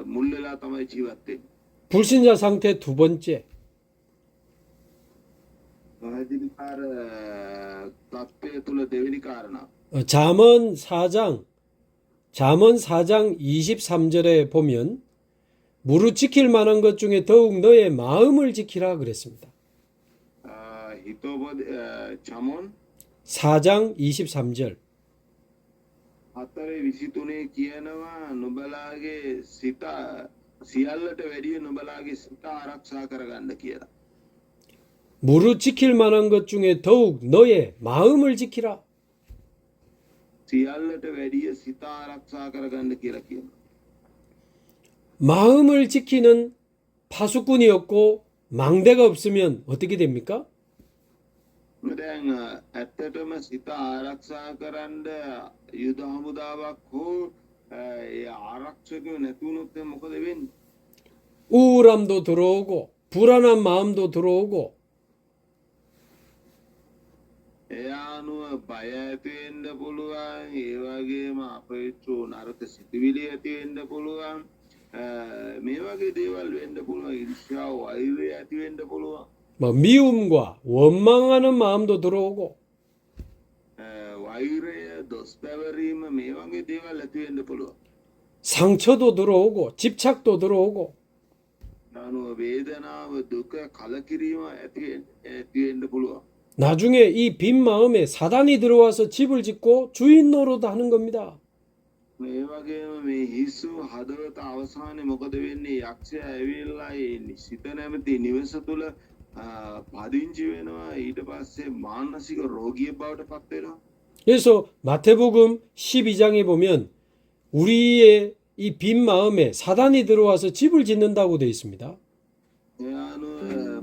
මුල් වෙලා තමයි ජීවත් වෙන්නේ. 불신자 상태 두 번째. පහදිකාර තත්ත්වය තුල දෙවෙනි කාරණා 잠언 4장 23절에 보면 무릇 지킬 만한 것 중에 더욱 너의 마음을 지키라 그랬습니다. හිතෝබ චමොන් 4장 23절. 4:23 කියනවා නුඹලාගේ සිත සියල්ලට වැඩිය නුඹලාගේ සිත ආරක්ෂා කරගන්න කියලා. 무릇 지킬 만한 것 중에 더욱 너의 마음을 지키라. සියල්ලට වැඩිය සිත ආරක්ෂා කරගන්න කියලා කියනවා. 마음을 지키는 파수꾼이 없고 망대가 없으면 어떻게 됩니까? දැන් ඇත්තටම සිත ආරක්ෂා කරන්න යුද හමුදාවක් හෝ ඒ ආරක්ෂකයෝ නැතුනොත් මොකද වෙන්නේ? 우울함도 들어오고 불안한 마음도 들어오고 එයානුව බය ඇති වෙන්න පුළුවන් ඒ වගේම අපේච්චෝ නරක සිතුවිලි ඇති වෙන්න පුළුවන් මේ වගේ දේවල් වෙන්න පුළුවන් ඊර්ෂ්‍යාව වෛරය ඇති වෙන්න පුළුවන් 뭐 미움과 원망하는 마음도 들어오고 වෛරය දොස් පැවරීම මේ වගේ දේවල් ඇති වෙන්න පුළුවන් 상처도 들어오고 집착도 들어오고 අනුව වේදනාව දුක කලකිරීම ඇති වෙන්න පුළුවන් 나중에 이 빈 마음에 사단이 들어와서 집을 짓고 주인 노릇 하는 겁니다. මේ වගේම මේ හිස්සු හදවත අවසානයේ මොකද වෙන්නේ යක්ෂයා ඇවිල්ලා ඒ සිත නැමැති නිවස තුල පදිංචි වෙනවා ඊට පස්සේ මානසික රෝගියෙක් බවට පත් වෙනවා 그래서 마태복음 12장에 보면 우리의 이 빈 마음에 사단이 들어와서 집을 짓는다고 되어 있습니다.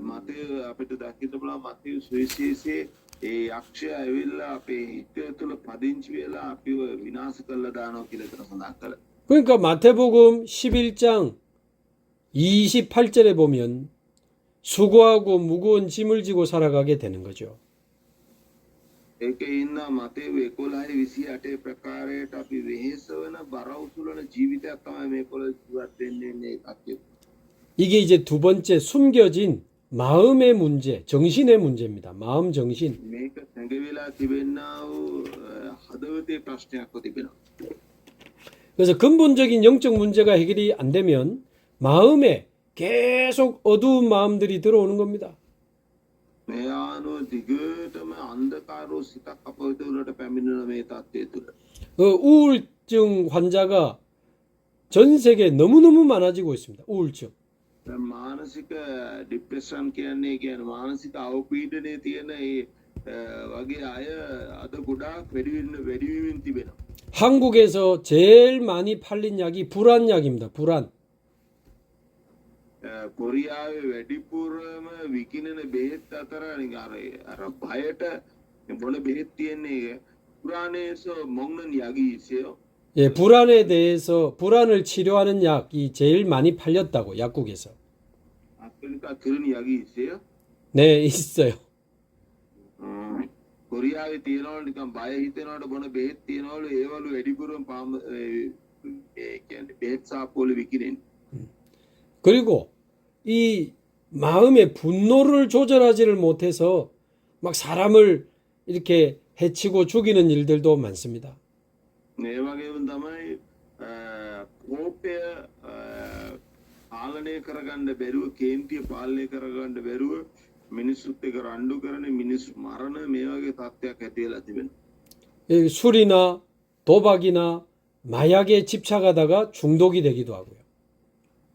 මතය අපිට දකින්න පුළුවන් මතය සුවිශේෂයේ ඒ යක්ෂය ඇවිල්ලා අපේ හිතය තුළ පදිංචි වෙලා අපිව විනාශ කරලා දානවා කියලා එතන සඳහන් කළා. 그러니까 마태복음 11장 28절에 보면 수고하고 무거운 짐을 지고 살아가게 되는 거죠. ඒකේ ඉන්න මතය 11:28 ප්‍රකාරයට අපි වෙහෙස වෙන බර උසුලන ජීවිතයක් තමයි මේකවල ජීවත් වෙන්නේ මේ කච්චේ. 이게 이제 두 번째 숨겨진 마음의 문제, 정신의 문제입니다. 마음 정신. මේක සංගවිලා තිබෙනා වූ හදවතේ ප්‍රශ්නයක්ව තිබෙනවා. 그래서 근본적인 영적 문제가 해결이 안 되면 마음에 계속 어두운 마음들이 들어오는 겁니다. මේ ආනෝ දිගටම අන්ධකාරෝ සිතක් අපවිත වලට පැමිණෙන මේ තත්ත්වය තුළ 우울증 환자가 전 세계에 너무너무 많아지고 있습니다. 우울증. මානසික ડિપ્રેશન කියන්නේ මානසික අවපීඩනයේ තියෙන ඒ වගේ අය අද ගොඩාක් වැඩි වෙමින් තිබෙනවා. 한국에서 제일 많이 팔린 약이 불안약입니다. 불안. කොරියාවේ වැඩිපුරම විකිනෙන බෙහෙත් අතර අර බයට මොන බෙහෙත් තියෙන්නේ පුරාණේ서 먹는 약이 있어요. 예, 불안에 대해서 불안을 치료하는 약이 제일 많이 팔렸다고 약국에서. 그러니까 그런 약이 있어요? 네, 있어요. කොරියාවේ තියෙනවලු නිකන් බය හිතෙනවට බොන බෙහෙත් තියෙනවලු ඒවලු වැඩිපුරම කියන්නේ බෙහෙත් සාප්පුවල විකිනෙන්නේ. 그리고 이 마음의 분노를 조절하지를 못해서 막 사람을 이렇게 해치고 죽이는 일들도 많습니다. ඒ වගේම තමයි කෝපය පාලනය කරගන්න බැරුව කේන්තිය පාලනය කරගන්න බැරුව මිනිස්සුත් එක්ක රණ්ඩු කරන මිනිස්සු මරණ මේ වගේ තත්ත්වයක් ඇති වෙලා තිබෙනවා. 이 술이나 도박이나 마약에 집착하다가 중독이 되기도 하고요.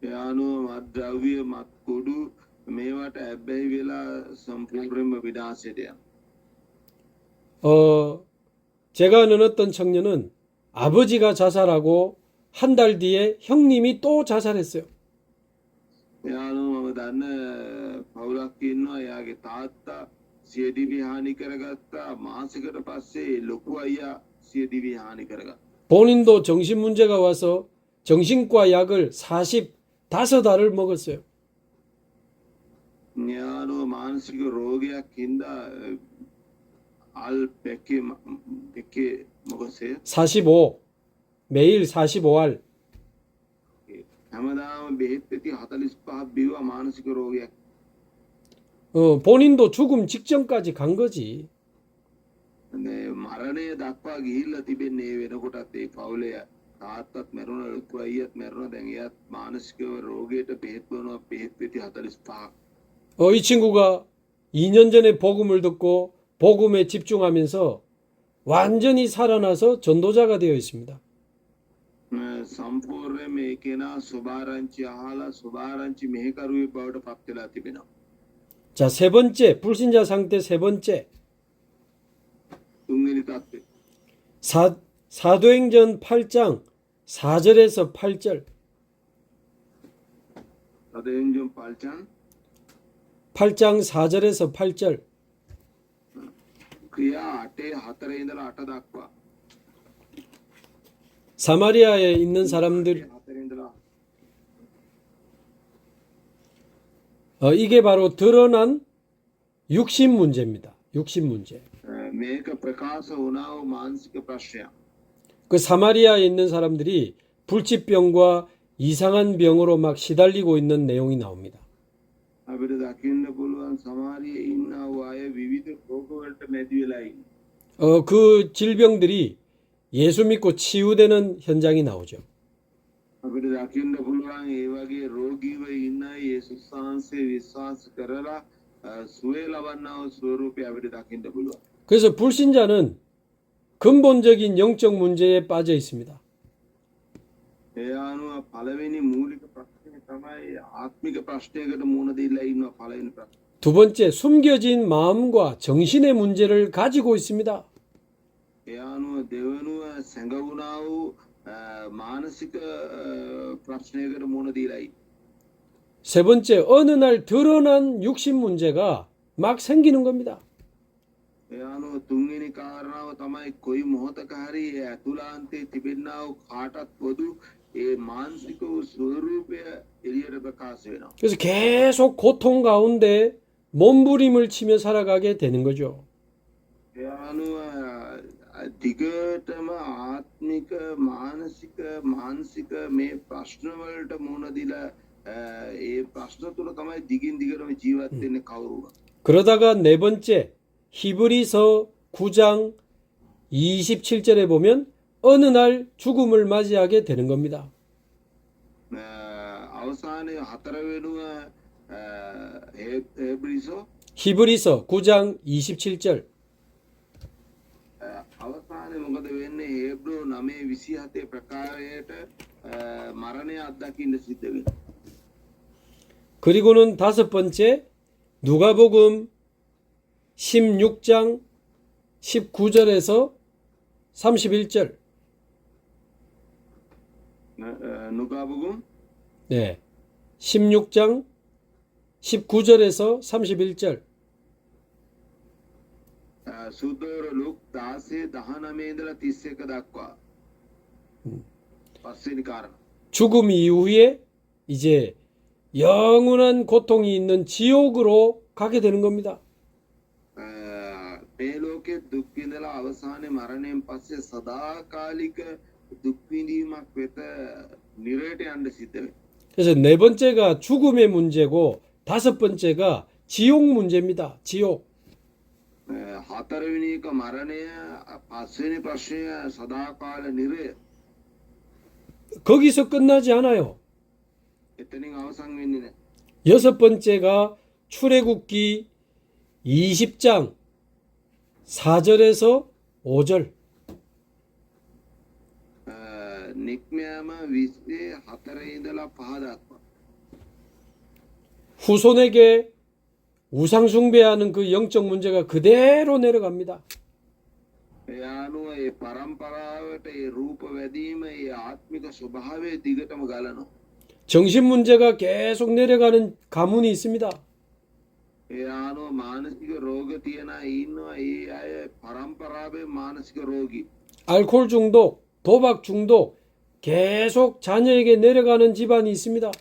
යානෝ මත්ද්‍රව්‍ය මත්කුඩු මේවට ඇබ්බැහි වෙලා සම්පූර්ණයෙන්ම විනාශයට යනවා. 제가 아는 어떤 청년은 아버지가 자살하고 한 달 뒤에 형님이 또 자살했어요. යානෝ මම දන්න පවුලක් ඉන්නවා එයාගේ තාත්තා සියදිවි හානි කරගත්තා මාසෙකට පස්සේ ලොකු අයියා සියදිවි හානි කරගත්තා. 본인도 정신 문제가 와서 정신과 약을 45알을 먹었어요. යානෝ මානසික රෝගයක් හින්දා අල් පෙක්කේ මොකසේ 45. 매일 45알. හැමදාම බෙහෙත් පෙති 45ක් බිව්වා මානසික රෝගයක්. 본인도 죽음 직전까지 간 거지. මේ මරණය දක්වා ගිහිල්ලා තිබෙන්නේ ඒ වෙනකොටත් ඒ පවුලේ තාත්තත් මැරුණා ලොකු අයියත් මැරුණා දැන් එයාත් මානසික රෝගයට බෙහෙත් බොනවා බෙහෙත් පෙති 45ක්. 이 친구가 2년 전에 복음을 듣고 복음에 집중하면서 완전히 살아나서 전도자가 되어 있습니다. සම්පූර්ණ මේ කෙනා සුභාරංචි අහලා සුභාරංචි මෙහෙකරුවේ බවට පත් වෙලා තිබෙනවා. 자, 세 번째, 불신자 상태 세 번째. තුන්වෙනි තත්ත්වය. 사도행전 8장 4절에서 8절. 사도행전 8장 8장 4절에서 8절. ක්‍රියා 8 4 ඉඳලා 8 දක්වා. 사마리아에 있는 사람들, 4 ඉඳලා 이게 바로 드러난 육신 문제입니다. 육신 문제. මේක ප්‍රකාශ වුණා වූ මානසික ප්‍රශ්නයක්. 그 사마리아에 있는 사람들이 불치병과 이상한 병으로 막 시달리고 있는 내용이 나옵니다. අපිට දකින්න පුළුවන් සමහරියේ ඉන්නා වූ අය විවිධ රෝග වලට මැදි වෙලා ඉන්නේ. 그 질병들이 예수 믿고 치유되는 현장이 나오죠. අපිට දකින්න පුළුවන් ඒ වගේ රෝගීව ඉන්න යේසුස් වහන්සේ විශ්වාස කරලා සුවය ලබන්නා වූ ස්වරූපය අපිට දකින්න පුළුවන්. 그래서 불신자는 근본적인 영적 문제에 빠져 있습니다. ඒ අනුව පළවෙනි මූලික ප්‍රශ්නේ තමයි ආත්මික ප්‍රශ්නයකට මුහුණ දෙilla ඉන්නවා පළවෙනි ප්‍රශ්නේ. 두 번째, 숨겨진 마음과 정신의 문제를 가지고 있습니다. ඒ අනුව දෙවනුව සැඟවුණා වූ මානසික ප්‍රශ්නයකට මුහුණ දීලායි. 세 번째, 어느 날 드러난 육신 문제가 막 생기는 겁니다. ඒ අනුව තුන්වෙනි කාරණාව තමයි කොයි මොහොතක හරි ඒ ඇතුළාන්තයේ තිබෙනා වූ කාටත් පොදු ඒ මානසික වූ ස්වරූපය එළියට ප්‍රකාශ වෙනවා. 그래서 계속 고통 가운데 몸부림을 치며 살아가게 되는 거죠. ඒ අනුව දිගටම ආත්මික මානසික මේ ප්‍රශ්න වලට මුහුණ දීලා ඒ ප්‍රශ්න තුල තමයි දිගින් දිගටම ජීවත් වෙන්නේ කවුරුත්. 그러다가 네 번째, 히브리서 9장 27절에 보면 어느 날 죽음을 맞이하게 되는 겁니다. අවසානයේ හතර වෙනුව හේබ්‍රිසෝ 히브리서 9장 27절. අවසානයේ මොකද වෙන්නේ හේබ්‍රෝ 9:27 ප්‍රකාරයට මරණය අත්දකින්න සිද්ධ වෙනවා. 그리고는 다섯 번째, 누가복음 16장 19절에서 31절. 누가복음 네. 16장 19절에서 31절. සුදෝර ලුක් 16:19 ඉඳලා 31 දක්වා. පස්වෙනි කාරණා. 죽음 이후에 이제 영원한 고통이 있는 지옥으로 가게 되는 겁니다. මේ ලෝකේ දුක් විඳලා අවසානයේ මරණයෙන් පස්සේ සදාකාලික දුක් විඳීමක් වෙත නිරයට යන්න සිද්ධ වෙනවා. 그래서 네 번째가 죽음의 문제고 다섯 번째가 지옥 문제입니다. 지옥. හතරවෙනි එක මරණය, පස්වෙනි ප්‍රශ්නය සදාකාල නිරය. 거기서 끝나지 않아요. එතනින් අවසන් වෙන්නේ නැහැ. 여섯 번째가 출애굽기 20장 4절에서 5절. නික්මයාම 24 ඉඳලා 5 දක්වා. 후손에게 우상 숭배하는 그 영적 문제가 그대로 내려갑니다. ඒ අනුව ඒ පරම්පරාවට ඒ රූප වැදීම, ඒ ආත්මික ස්වභාවය දිගටම ගලනවා. 정신 문제가 계속 내려가는 가문이 있습니다. ඒ අනුව මානසික රෝග තියන අය ඉන්නවා. ඒ අය පරම්පරාවේ මානසික රෝගී. 알코올 중독, 도박 중독 계속 자녀에게 내려가는 집안이 있습니다.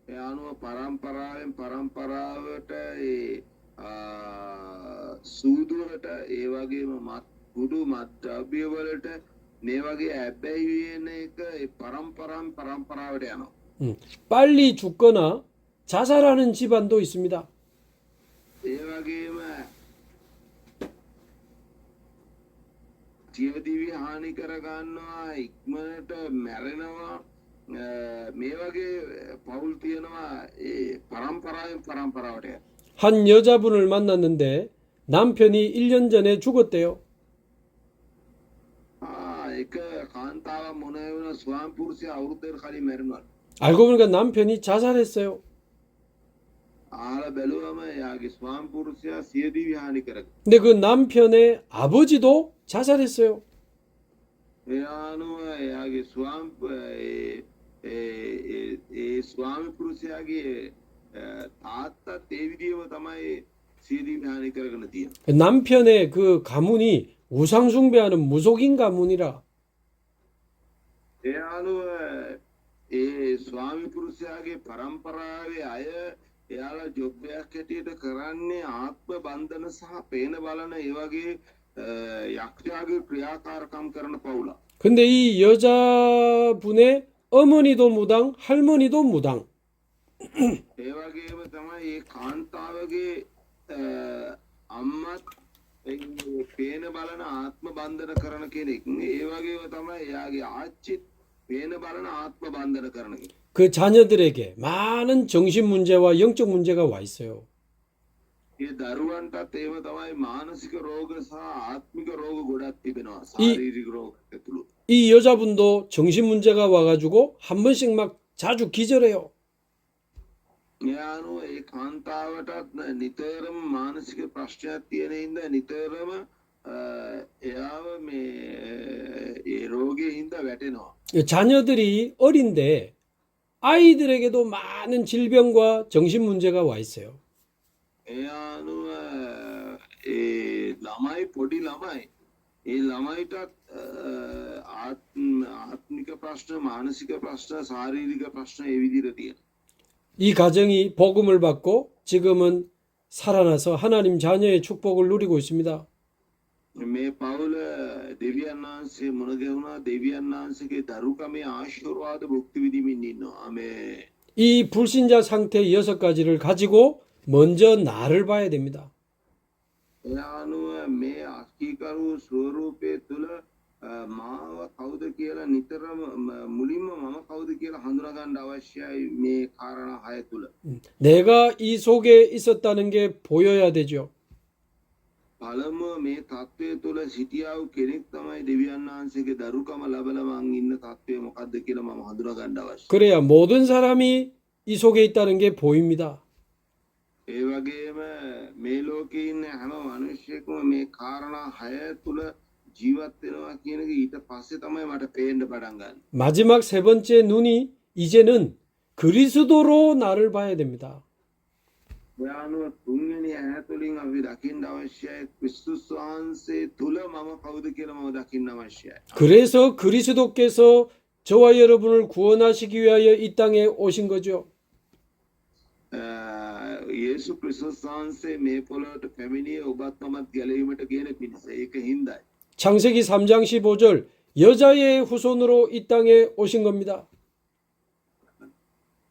ඒ අනුව පරම්පරාවෙන් පරම්පරාවට ඒ සූදුවට ඒ වගේම මත් කුඩු මත් ද්‍රව්‍ය වලට මේ වගේ ඇබ්බැහි වෙන එක ඒ පරම්පරාවෙන් පරම්පරාවට යනවා. 빨리 죽거나 자살하는 집안도 있습니다. ඒ වගේම ජීවදිවි හානි කරගන්නවා, ඉක්මනට මැරෙනවා. මේ වගේ පවුල් තියෙනවා ඒ පරම්පරාවෙන් පරම්පරාවට. 한 여자분을 만났는데 남편이 1년 전에 죽었대요. එක කාන්තාව මොන වුණ ස්වාම පුරුෂය අවුරුද්දකට කලින් මැරුණා. 알고 보니까 남편이 자살했어요. ආල බැලුවම එයාගේ ස්වාම පුරුෂයා සියදිවි හානි කරගත්තා. 근데 그 남편의 아버지도 자살했어요. ඒ අනුව එයාගේ ස්වාමි පුරුෂයාගේ තාත්තත් ඒ විදිහම තමයි සියදිවි හානි කරගෙන තියෙන්නේ. 남편의 그 가문이 우상 숭배하는 무속인 가문이라. ඒ අනුව ඒ ස්වාමි පුරුෂයාගේ පරම්පරාවේ අය එයාලා ජොබ් එකක් හැටියට කරන්නේ ආත්ම බන්ධන සහ පේන බලන ඒ වගේ යක්ෂයාගේ ක්‍රියාකාරකම් කරන පවුල. 근데 이 여자분의 어머니도 무당, 할머니도 무당. ඒ වගේම තමයි මේ කාන්තාවගේ අම්මත් පේන බලන ආත්ම බන්ධන කරන කෙනෙක්. ඒ වගේම තමයි එයාගේ ආච්චිත් පේන බලන ආත්ම බන්ධන කරන කෙනෙක්. 그 자녀들에게 많은 정신 문제와 영적 문제가 와 있어요. ඒ දරුවන්ටත් ඒව තමයි මානසික රෝග සහ ආත්මික රෝග ගොඩක් තිබෙනවා. ශාරීරික රෝග ඇතුළු. 이 여자분도 정신 문제가 와가지고 한 번씩 막 자주 기절해요. ඒ අනුව ඒ කාන්තාවටත් නිතරම මානසික ප්‍රශ්නයක් තියෙන හින්දා නිතරම එයාව මේ ඒ රෝගයේ හින්දා වැටෙනවා. 자녀들이 어린데 아이들에게도 많은 질병과 정신 문제가 와 있어요. ඒ අනුව ඒ ළමයි පොඩි ළමයි ඒ ළමයිටත් ආත්මික ප්‍රශ්න මානසික ප්‍රශ්න ශාරීරික ප්‍රශ්න ඒ විදිහට තියෙනවා. 이 가정이 복음을 받고 지금은 살아나서 하나님 자녀의 축복을 누리고 있습니다. මේ පවුල දෙවියන් වහන්සේ මුණ ගැහුණා දෙවියන් වහන්සේගේ දරුකමේ ආශිර්වාද භුක්ති විඳිමින් ඉන්නවා. ආමේ. 이 불신자 상태 6가지를 가지고 먼저 나를 봐야 됩니다. ඒ අනුව මේ අස්කීකරු ස්වරූපයේ තුල මාව කවුද කියලා නිතරම මුලින්ම මම කවුද කියලා හඳුනා ගන්න අවශ්‍යයි මේ කාරණා 6 තුල. 내가 이 속에 있었다는 게 보여야 되죠. පළමුව මේ தત્ත්වය තුල සිටියා වූ කෙනෙක් තමයි දෙවියන් වහන්සේගේ දරුකම ලැබලා මං ඉන්න தત્ත්වය මොකද්ද කියලා මම හඳුනා ගන්න අවශ්‍යයි. 그래야 모든 사람이 이 속에 있다는 게 보입니다. ඒ වගේම මේ ලෝකේ ඉන්න හැම මිනිහෙක්ම මේ කාරණා 6 තුල ජීවත් වෙනවා කියන එක ඊට පස්සේ තමයි මට පේන්න පටන් ගන්න. 마지막 세 번째 눈이 이제는 그리스도로 나를 봐야 됩니다. ඒ අනුව තුන්වෙනි ඇහැ තුලින් අපි දකින්න අවශ්‍යයි ක්‍රිස්තුස් වහන්සේ තුල මම කවුද කියලා මම දකින්න අවශ්‍යයි. 그래서 그리스도께서 저와 여러분을 구원하시기 위하여 이 땅에 오신 거죠. 예수 ක්‍රිස්තුස් වහන්සේ මේ පොළොවට පැමිණියේ ඔබත් මමත් ගැලවීමට කියන පිණිස. ඒක හින්දායි. 창세기 3장 15절 여자의 후손으로 이 땅에 오신 겁니다.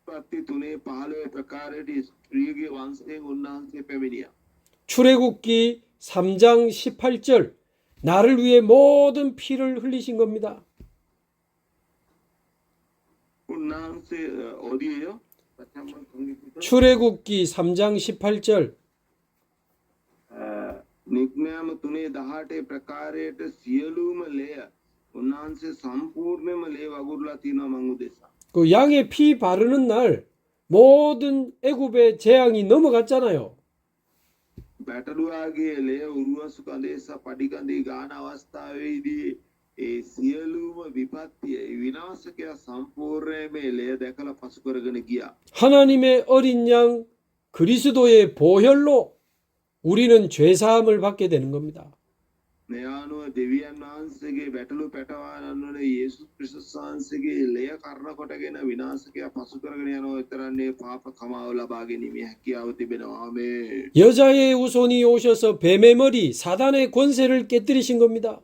පත්ති 3:15 ප්‍රකාරයට ස්ත්‍රියගේ වංශයෙන් උන්වහන්සේ පැමිණියා. 출애굽기 3장 18절 나를 위해 모든 피를 흘리신 겁니다. උන්වහන්සේ 어디예요? 출애굽기 3장 18절 නික්මයාම 3:18 ප්‍රකාරයට සියලුම ලේය උන්වහන්සේ සම්පූර්ණයෙන්ම ලේ වගුරුලා තිනවා මං උදෙසා. 그 양의 피 바르는 날 모든 애굽의 재앙이 넘어갔잖아요. බැටළුවාගේ ලේ උරුවසු කඳේසා පඩිකඳේ ගාන අවස්ථාවේදී ඒ සියලුම විපත්තිය විනාශකයා සම්පූර්ණයෙන්ම ලේ දැකලා පසු කරගෙන ගියා. 하나님의 어린 양 그리스도의 보혈로 우리는 죄사함을 받게 되는 겁니다. මේ අනුව දෙවියන් වහන්සේගේ බැටළු පැටවන යේසුස් ක්‍රිස්තුස් වහන්සේගේ ලේ කර්ණ කොටගෙන විනාශකයා පසු කරගෙන යනවා විතරන්නේ පාප කමාව ලබා ගැනීමේ හැකියාව තිබෙනවා. ආමේන්. 여자의 후손이 오셔서 뱀의 머리 사단의 권세를 깨뜨리신 겁니다.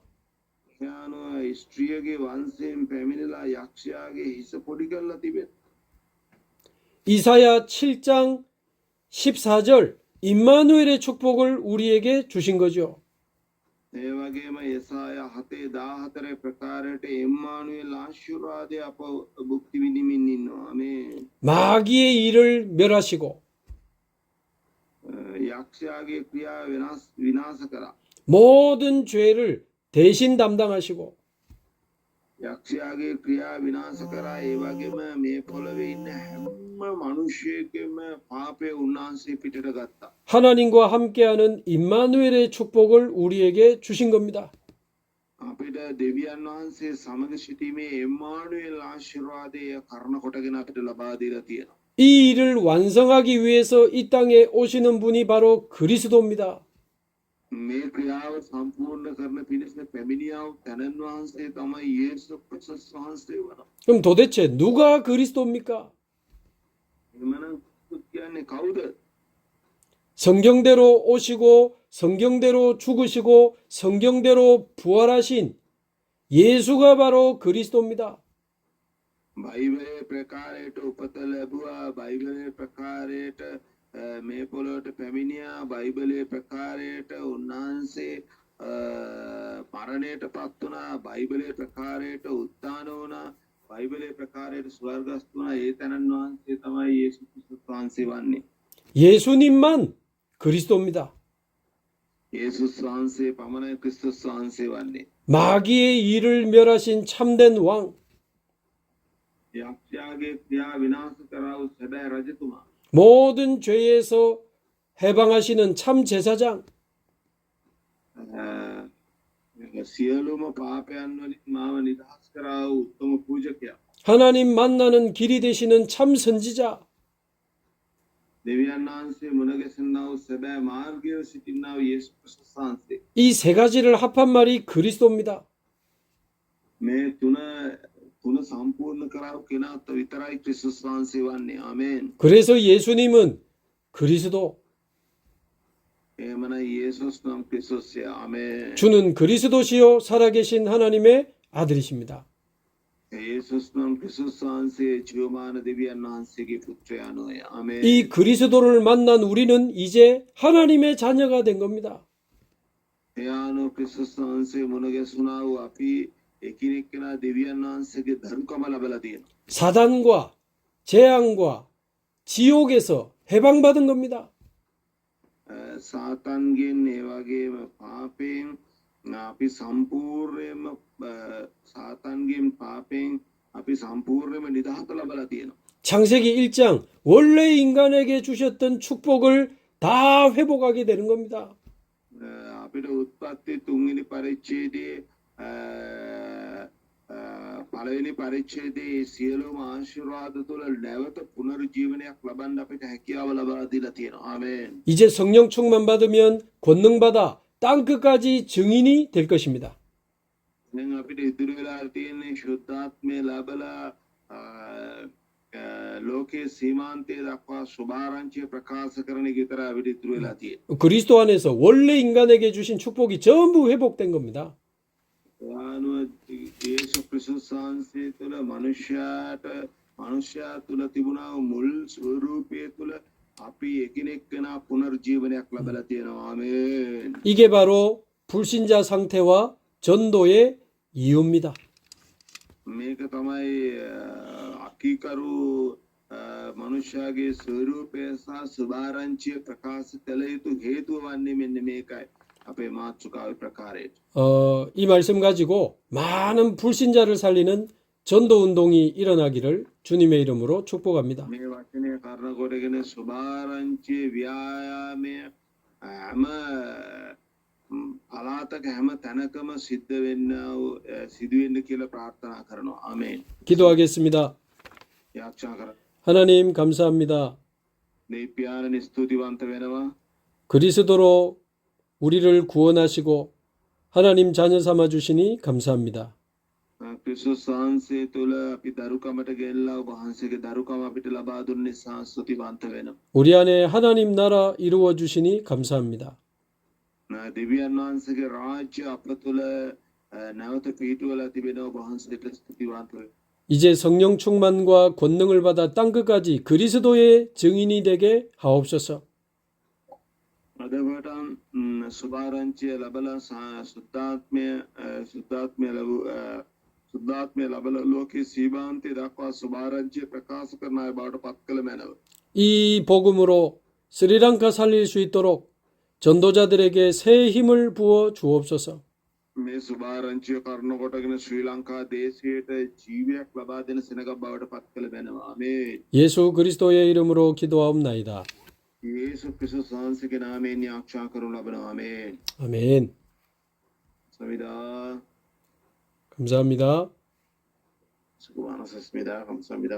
ඒ අනුව ස්ත්‍රියගේ වංශයෙන් පැමිණලා යක්ෂයාගේ හිස පොඩි කරලා තිබෙනවා. 이사야 7장 14절 임마누엘의 축복을 우리에게 주신 거죠. ඒ වගේම යෙසායා 7:14 ප්‍රකාරයට එම්මානුኤල් ආශිර්වාදය අප භුක්ති විඳිමින් ඉන්නවා. ආමේන්. 마귀의 일을 멸하시고 යක්ෂයාගේ ක්‍රියා විනාශ කරා. 모든 죄를 대신 담당하시고 යක්ෂයාගේ ක්‍රියා විනාශ කරා. ඒ වගේම මේ පොළවේ ඉන්න හැම මිනිහෙකම පාපේ උන්වහන්සේ පිටට ගත්තා. 하나님과 함께하는 임마누엘의 축복을 우리에게 주신 겁니다. අපිට දෙවියන් වහන්සේ සමග සිටීමේ එම්මානුኤල් ආශිර්වාදය කර්ණ කොටගෙන අපිට ලබා දීලා තියෙනවා. 이 일을 완성하기 위해서 이 땅에 오시는 분이 바로 그리스도입니다. මේ ක්‍රියාව සම්පූර්ණ කරන පිණිස පැමිණියා වූ තනන් වහන්සේ තමයි යේසුස් ක්‍රිස්තුස් වහන්සේ වන. 그럼 도대체 누가 그리스도입니까? එමනම් කියන්නේ කවුද? 성경대로 오시고 성경대로 죽으시고 성경대로 부활하신 예수가 바로 그리스도입니다. බයිබලයේ ප්‍රකාරයට උපත ලැබුවා. බයිබලයේ ප්‍රකාරයට මේ පොළොවට පැමිණියා. බයිබලයේ ප්‍රකාරයට උන්වහන්සේ මරණයට පත් වුණා. බයිබලයේ ප්‍රකාරයට උත්ථාන වුණා. බයිබලයේ ප්‍රකාරයට ස්වර්ගස්ථ වුණා. ඒ තනන් වහන්සේ තමයි යේසුස් ක්‍රිස්තුස් වහන්සේ වන්නේ. 예수님만 그리스도입니다. යේසුස් වහන්සේ පමණයි ක්‍රිස්තුස් වහන්සේ වන්නේ. 마귀의 일을 멸하신 참된 왕, යක්ෂයාගේ ක්‍රියා විනාශ කරා වූ සැබෑ රජතුමා. 모든 죄에서 해방하시는 참 제사장, සියලුම පාපයන් වලින් මාව නිදහස් කරා වූ උත්තම පූජකයා. 하나님 만나는 길이 되시는 참 선지자, දෙවියන් වහන්සේ මුණ ගැසෙන්නා වූ සැබෑ මාර්ගයේ සිටින්නා වූ යේසුස් ක්‍රිස්තුස් වහන්සේ. 이 세 가지를 합한 말이 그리스도입니다. මේ තුන සම්පූර්ණ කරව කෙනා විතරයි ක්‍රිස්තුස් වහන්සේ වන්නේ. ආමේන්. 그래서 예수님은 그리스도, එහෙමනම් යේසුස් නම් ක්‍රිස්තුස්ය. ආමේන්. 주는 그리스도시요 살아계신 하나님의 아들이십니다. යේසුස් නම් ක්‍රිස්තුස් වහන්සේ ජීවමාන දෙවියන් වහන්සේගේ පුත්‍රයාණෝය. ආමේන්. 이 그리스도를 만난 우리는 이제 하나님의 자녀가 된 겁니다. එයානෝ ක්‍රිස්තුස් වහන්සේ මුණ ගැසුණා වූ අපි එකිනෙක කෙනා දෙවියන් වහන්සේගේ ධර්මකම ලැබලා තියෙනවා. 사단과 재앙과 지옥에서 해방받은 겁니다. සාතන්ගෙන් ඒ වගේම පාපයෙන් අපි සම්පූර්ණයෙන්ම සාතන්ගෙන් පාපයෙන් අපි සම්පූර්ණයෙන්ම නිදහස ලබලා තියෙනවා. 창세기 1장 원래 인간에게 주셨던 축복을 다 회복하게 되는 겁니다. අපිට උත්පත්ති තුන්වෙනි පරිච්ඡේදයේ පළවෙනි පරිච්ඡේදයේ සියලුම ආශිර්වාද තුළ නැවත පුනරුජීවනයක් ලබන්න අපිට හැකියාව ලබා දීලා තියෙනවා. ආමේන්. 이제 성령 충만 받으면 권능 받아 땅 끝까지 증인이 될 것입니다. දැන් අපිට ඉදිරි වෙලා තියෙන්නේ ශුද්ධාත්මය ලැබලා ලෝකයේ සීමාන්තය දක්වා සුභාරංචිය ප්‍රකාශ කරන එක විතර අපිට ඉතුරු වෙලා තියෙන්නේ. 그리스도 안에서 원래 인간에게 주신 축복이 전부 회복된 겁니다. ආනුව යේසුස් ක්‍රිස්තුස් වහන්සේ තුළ මනුෂ්‍යයා තුළ තිබුණා වූ මුල් ස්වරූපය තුළ අපි එකිනෙකනා පුනර්ජීවනයක් ලබලා තියෙනවා. ආමේන්. 이게 바로 불신자 상태와 전도의 이유입니다. මේක තමයි අකීකරු මනුෂ්‍යයාගේ ස්වරූපය සහ සුභාරංචිය ප්‍රකාශ කළ යුතු හේතුව වන්නේ මෙන්න මේකයි. අපේ මාතෘකාවේ ප්‍රකාරයට. 이 말씀 가지고 많은 불신자를 살리는 전도 운동이 일어나기를 주님의 이름으로 축복합니다. මේ වචනය කරන කොටගෙන සුභාරංචිය ව්‍යායාමය හැම පළාතක හැම තැනකම සිදුවෙන්න කියලා ප්‍රාර්ථනා කරනවා. ආමේන්. 기도하겠습니다. යාච්ඡා කර. 하나님 감사합니다. 내 පියාණන් ස්තුතිවන්ත වෙනවා. 그리스도로 우리를 구원하시고 하나님 자녀 삼아 주시니 감사합니다. ක්‍රිස්තුස් වහන්සේ තුළ අපි දරුකමට ගෙල්ලා වහන්සේගේ දරුකම අපිට ලබා දුන්න නිසා ස්තුතිවන්ත වෙනවා. 우리 안에 하나님 나라 이루어 주시니 감사합니다. දෙවියන් වහන්සේගේ රාජ්‍ය අප තුළ නැවත පිහිටුවලා තිබෙනවා. වහන්සේට ස්තුතිවන්ත වෙනවා. 이제 성령 충만과 권능을 받아 땅 끝까지 그리스도의 증인이 되게 하옵소서. අදවටන් සුභාරංචිය ලබලා සුද්ධාත්මය ලබලා ලෝකයේ සීමාන්තය දක්වා සුභාරංචිය ප්‍රකාශ කරන අය බවට පත් කළ මැනව. 이 복음으로 스리랑카 살릴 수 있도록 전도자들에게 새 힘을 부어 주옵소서. මේ සුභාරංචිය කරන කොටගෙන ශ්‍රී ලංකා දේශයට ජීවයක් ලබා දෙන සෙනගක් බවට පත් කළ මැනව. ආමේන්. 예수 그리스도의 이름으로 기도하옵나이다. යේසුස් ක්‍රිස්තුස් වහන්සේගේ නාමයෙන් යාච්ඡා කරනු ලබනවා. ආමේන්. 아멘. සමිදා 감사합니다. සුභානසස්මිදා 감사합니다.